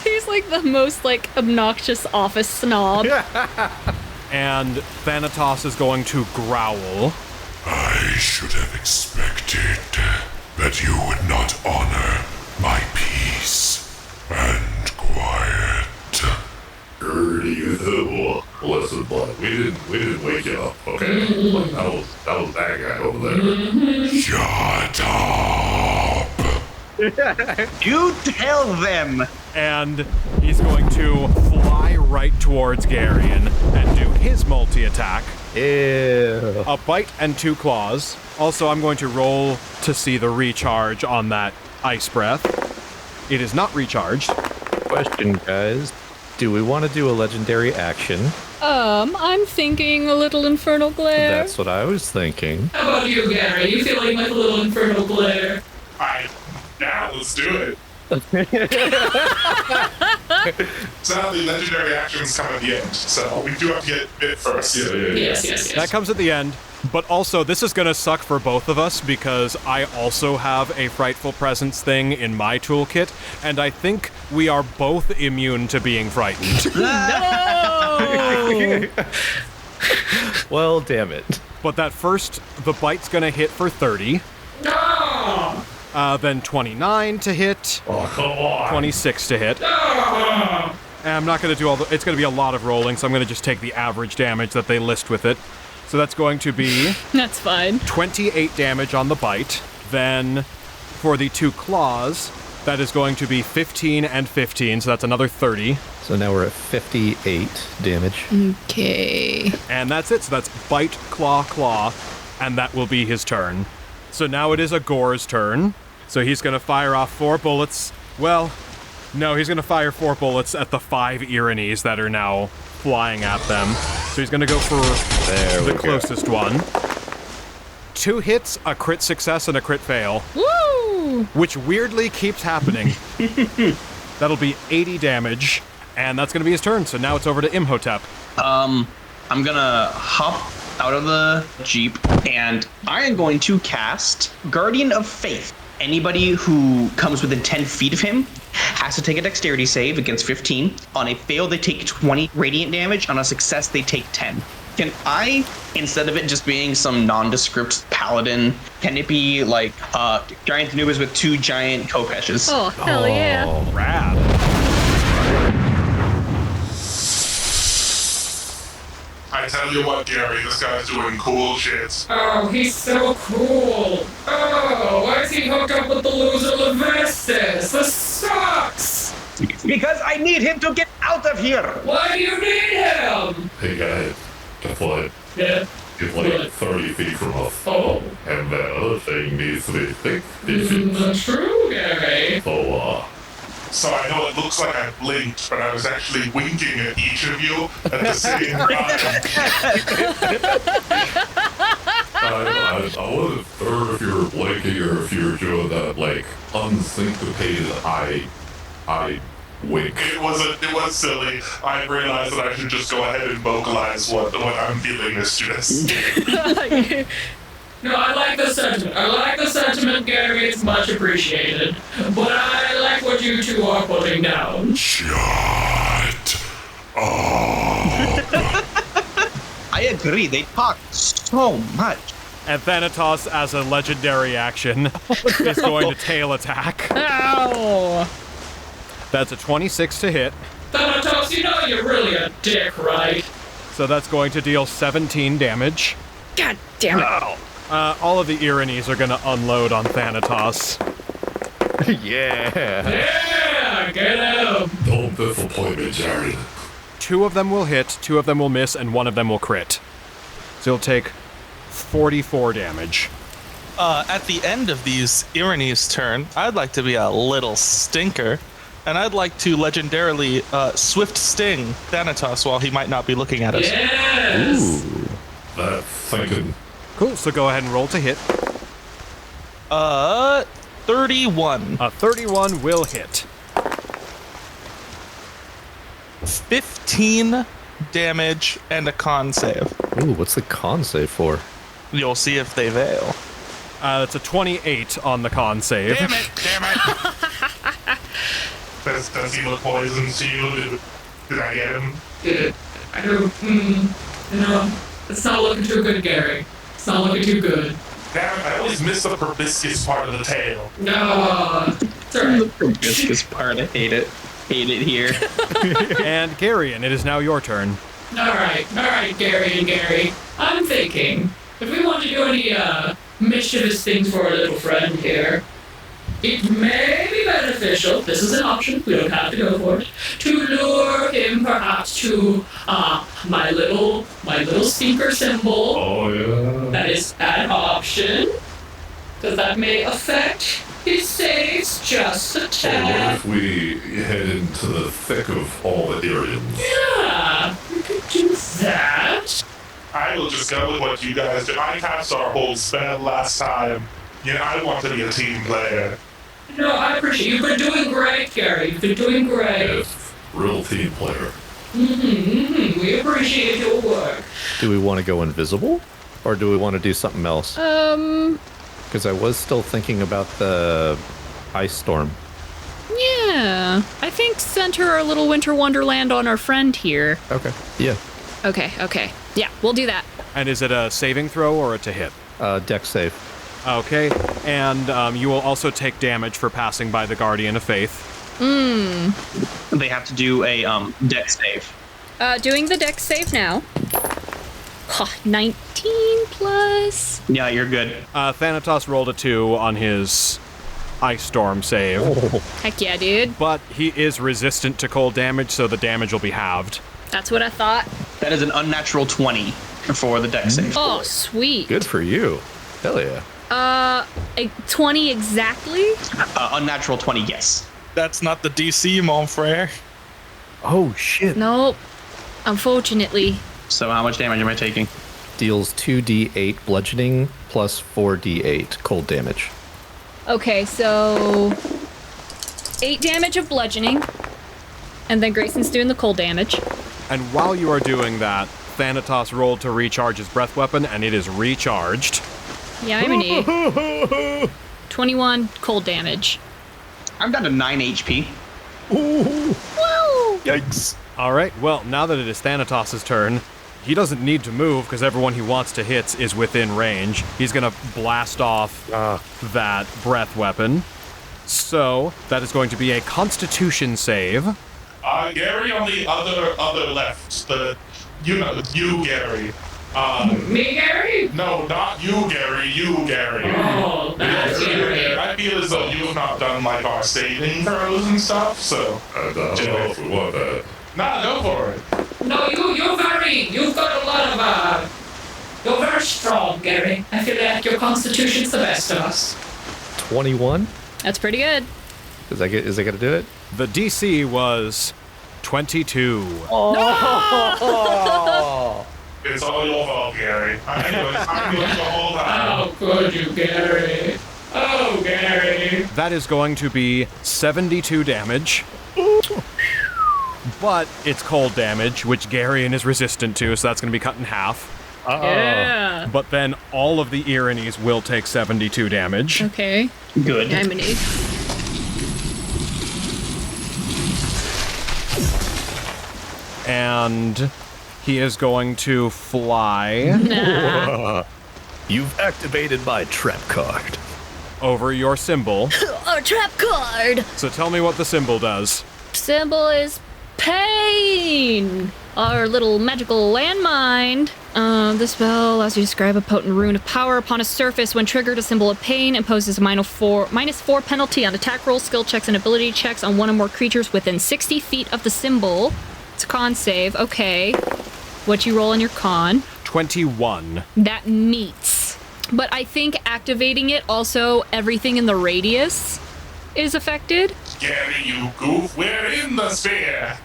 He's like the most obnoxious office snob. And Thanatos is going to growl. I should have expected that you would not honor my peace and quiet. Listen, bud, we didn't wake you up, okay? That was that guy over there. Shut up! You tell them! And he's going to fly right towards Geryon and do his multi-attack. Ew. A bite and 2 claws. Also, I'm going to roll to see the recharge on that ice breath. It is not recharged. Question, guys. Do we want to do a legendary action? I'm thinking a little infernal glare. That's what I was thinking. How about you, Gary? You feeling like a little infernal glare? Now let's do it. So now the legendary actions come at the end, so we do have to get it first. Yes. That comes at the end. But also, this is going to suck for both of us because I also have a Frightful Presence thing in my toolkit, and I think we are both immune to being frightened. No! Well, damn it. But that first, the bite's going to hit for 30. No! Then 29 to hit. Oh, come on. 26 to hit. No! And I'm not going to do it's going to be a lot of rolling, so I'm going to just take the average damage that they list with it. So that's going to be... That's fine. 28 damage on the bite. Then for the 2 claws, that is going to be 15 and 15, so that's another 30. So now we're at 58 damage. Okay. And that's it. So that's bite, claw, and that will be his turn. So now it is Agor's turn. So he's going to fire off 4 bullets. Well, no, he's going to fire 4 bullets at the 5 Ironies that are now flying at them. So he's going to go for the closest one. 2 hits, a crit success, and a crit fail. Woo! Which weirdly keeps happening. That'll be 80 damage, and that's going to be his turn. So now it's over to Imhotep. I'm gonna hop out of the Jeep, and I am going to cast Guardian of Faith. Anybody who comes within 10 feet of him has to take a dexterity save against 15. On a fail, they take 20 radiant damage. On a success, they take 10. Can I, instead of it just being some nondescript paladin, can it be like giant Anubis with 2 giant Kopeshes? Oh, hell yeah. Rad. I tell you what, Gary, this guy's doing cool shit. Oh, he's so cool. Oh, why is he hooked up with the loser Levistus? This sucks. Because I need him to get out of here. Why do you need him? Hey guys, guess what? Yeah. He's like 30 feet from us. Oh. And that other thing needs to be fixed. That's true, Gary. So I know it looks like I blinked, but I was actually winking at each of you at the same time. I wasn't sure if you were blinking or if you were doing that, like, unsyncopated eye wink. It was silly. I realized that I should just go ahead and vocalize what I'm feeling, mistress. No, I like the sentiment. Gary. It's much appreciated. But I like what you two are putting down. Shut up. I agree. They talk so much. And Thanatos, as a legendary action, is going to tail attack. Ow! That's a 26 to hit. Thanatos, you know you're really a dick, right? So that's going to deal 17 damage. God damn it. All of the Ironies are going to unload on Thanatos. Yeah. Yeah, get him. Don't disappoint me, Jared. 2 of them will hit, 2 of them will miss, and 1 of them will crit. So you'll take 44 damage. At the end of these Irony's turn, I'd like to be a little stinker, and I'd like to legendarily Swift Sting Thanatos while he might not be looking at us. Yes! Ooh. That thinking. Cool, so go ahead and roll to hit. 31. A 31 will hit. 15 damage and a con save. Ooh, what's the con save for? You'll see if they fail. It's a 28 on the con save. Damn it! Does he look poisoned to you? Did I get him? I don't, it's not looking too good, Gary. It's not looking too good. Damn it, I always miss the proboscis part of the tail. No, it's alright. The proboscis part, I hate it. Hate it here. And Geryon, it is now your turn. Alright, Gary. I'm thinking, if we want to do any, mischievous things for our little friend here, it may be beneficial, this is an option, we don't have to go for it, to lure him perhaps to my little stinker symbol. Oh, yeah. That is an option, because that may affect his saves just a Or what tad. if we head into the thick of all the Aryans? Yeah, we could do that. I will just go with what you guys did. I cast our whole spell last time. I want to be a team player. No, I appreciate you've been doing great, Gary. You've been doing great. Yes, real team player. We appreciate your work. Do we want to go invisible? Or do we want to do something else? Because I was still thinking about the ice storm. Yeah, I think center our little winter wonderland on our friend here. Okay, yeah. Okay. Yeah, we'll do that. And is it a saving throw or a to hit? Dex save. Okay, and you will also take damage for passing by the Guardian of Faith. They have to do a dex save. Doing the dex save now. 19 plus. Yeah, you're good. Thanatos rolled a 2 on his ice storm save. Heck yeah, dude. But he is resistant to cold damage, so the damage will be halved. That's what I thought. That is an unnatural 20 for the dex save. Oh, sweet. Good for you. Hell yeah. 20 exactly? Unnatural 20, yes. That's not the DC, mon frere. Oh, shit. Nope. Unfortunately. So how much damage am I taking? Deals 2d8 bludgeoning plus 4d8 cold damage. Okay, so 8 damage of bludgeoning. And then Grayson's doing the cold damage. And while you are doing that, Thanatos rolled to recharge his breath weapon, and it is recharged. Yeah, I'm an 8. 21 cold damage. I'm down to 9 HP. Woo! Yikes. All right, well, now that it is Thanatos' turn, he doesn't need to move because everyone he wants to hit is within range. He's going to blast off that breath weapon. So that is going to be a Constitution save. Gary on the other left. You, Gary. Me, Gary? No, not you, Gary. You, Gary. Oh, that's Gary. I feel as though you have not done our saving throws and stuff, so. I don't know if we want that. Nah, go for it. No, you've got a lot of, you're very strong, Gary. I feel like your constitution's the best of us. 21? That's pretty good. Is that going to do it? The DC was 22. Oh! It's all your fault, Gary. I knew it the whole time. How could you, Gary? Oh, Gary. That is going to be 72 damage. But it's cold damage, which Geryon is resistant to, so that's going to be cut in half. Yeah. But then all of the Ironies will take 72 damage. Okay. Good. I'm an 8. And he is going to fly You've activated my trap card. over your symbol. A trap card! So tell me what the symbol does. Symbol is pain! Our little magical landmine. This spell allows you to describe a potent rune of power upon a surface. When triggered, a symbol of pain imposes a -4 penalty on attack rolls, skill checks, and ability checks on one or more creatures within 60 feet of the symbol. It's a con save. Okay. What you roll on your con? 21. That meets. But I think activating it also, everything in the radius is affected. Gary, you goof, we're in the sphere.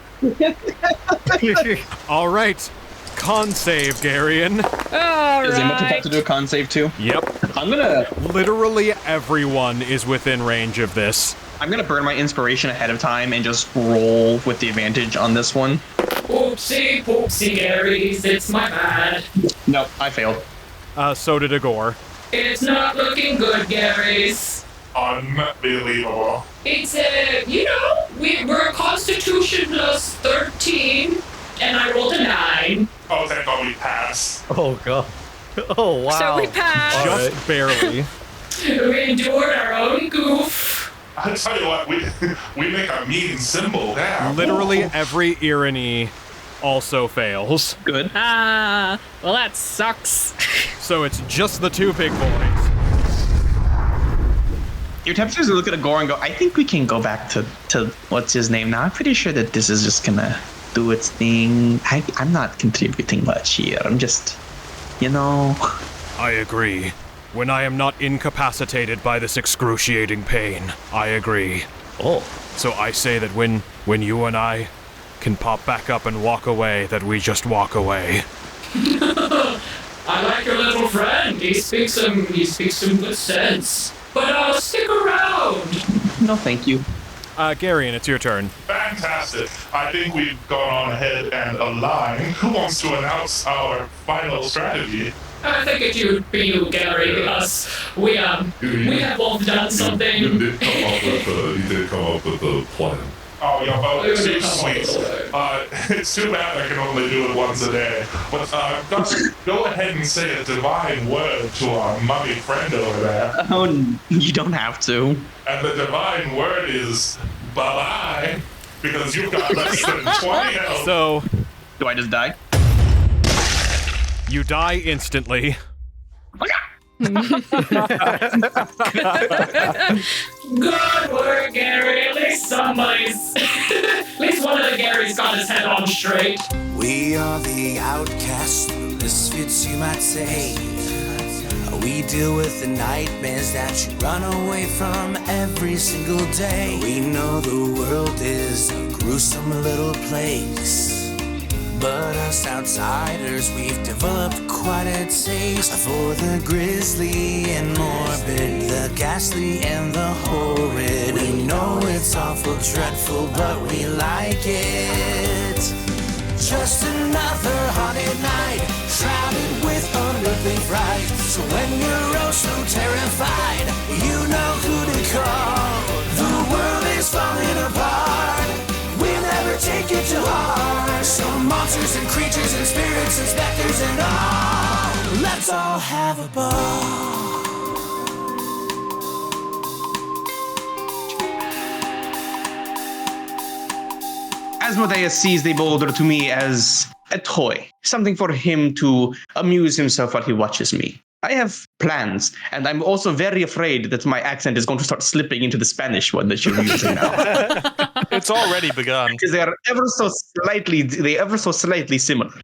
All right. Con save, Geryon. All Does Imhotep right. have to do a con save too? Yep. I'm gonna Literally everyone is within range of this. I'm gonna burn my inspiration ahead of time and just roll with the advantage on this one. Oopsie poopsie, Garys, it's my bad. Nope, I failed. So did Agor. It's not looking good, Garys. Unbelievable. It's we're Constitution plus 13, and I rolled a 9. Oh, thank God we passed. Oh, God. Oh, wow. So we passed. Just barely. We endured our own goof. I tell you what, we make a mean symbol now. Literally every irony also fails. Good. Well, that sucks. So it's just the two big boys. Your tempers look at Agor and go, I think we can go back to what's his name now. I'm pretty sure that this is just gonna do its thing. I'm not contributing much here. I'm just, I agree. When I am not incapacitated by this excruciating pain, I agree. Oh. So I say that when you and I can pop back up and walk away, that we just walk away. I like your little friend. He speaks some good sense. But I'll stick around. No, thank you. Geryon, it's your turn. Fantastic. I think we've gone on ahead and aligned. Who wants to announce our final strategy? I think it should be you, Gary, because we have both done something. You did come up with a plan. Oh, you're both too sweet. It's too bad I can only do it once a day. But go ahead and say a divine word to our mummy friend over there. Oh, you don't have to. And the divine word is bye-bye, because you've got less than 20 health. So, do I just die? You die instantly. Good work, Gary. At least somebody's. At least one of the Garys got his head on straight. We are the outcasts, the misfits, you might say. We deal with the nightmares that you run away from every single day. We know the world is a gruesome little place. But us outsiders, we've developed quite a taste for the grisly and morbid, the ghastly and the horrid. We know it's awful, dreadful, but we like it. Just another haunted night, shrouded with unearthly fright. So when you're oh so terrified, you know who to call. The world is falling apart. We'll never take it to heart. Some monsters and creatures and spirits and specters and all. Let's all have a ball. Asmodeus sees the boulder to me as a toy, something for him to amuse himself while he watches me. I have plans, and I'm also very afraid that my accent is going to start slipping into the Spanish one that you're using now. It's already begun. Because they are ever so slightly similar.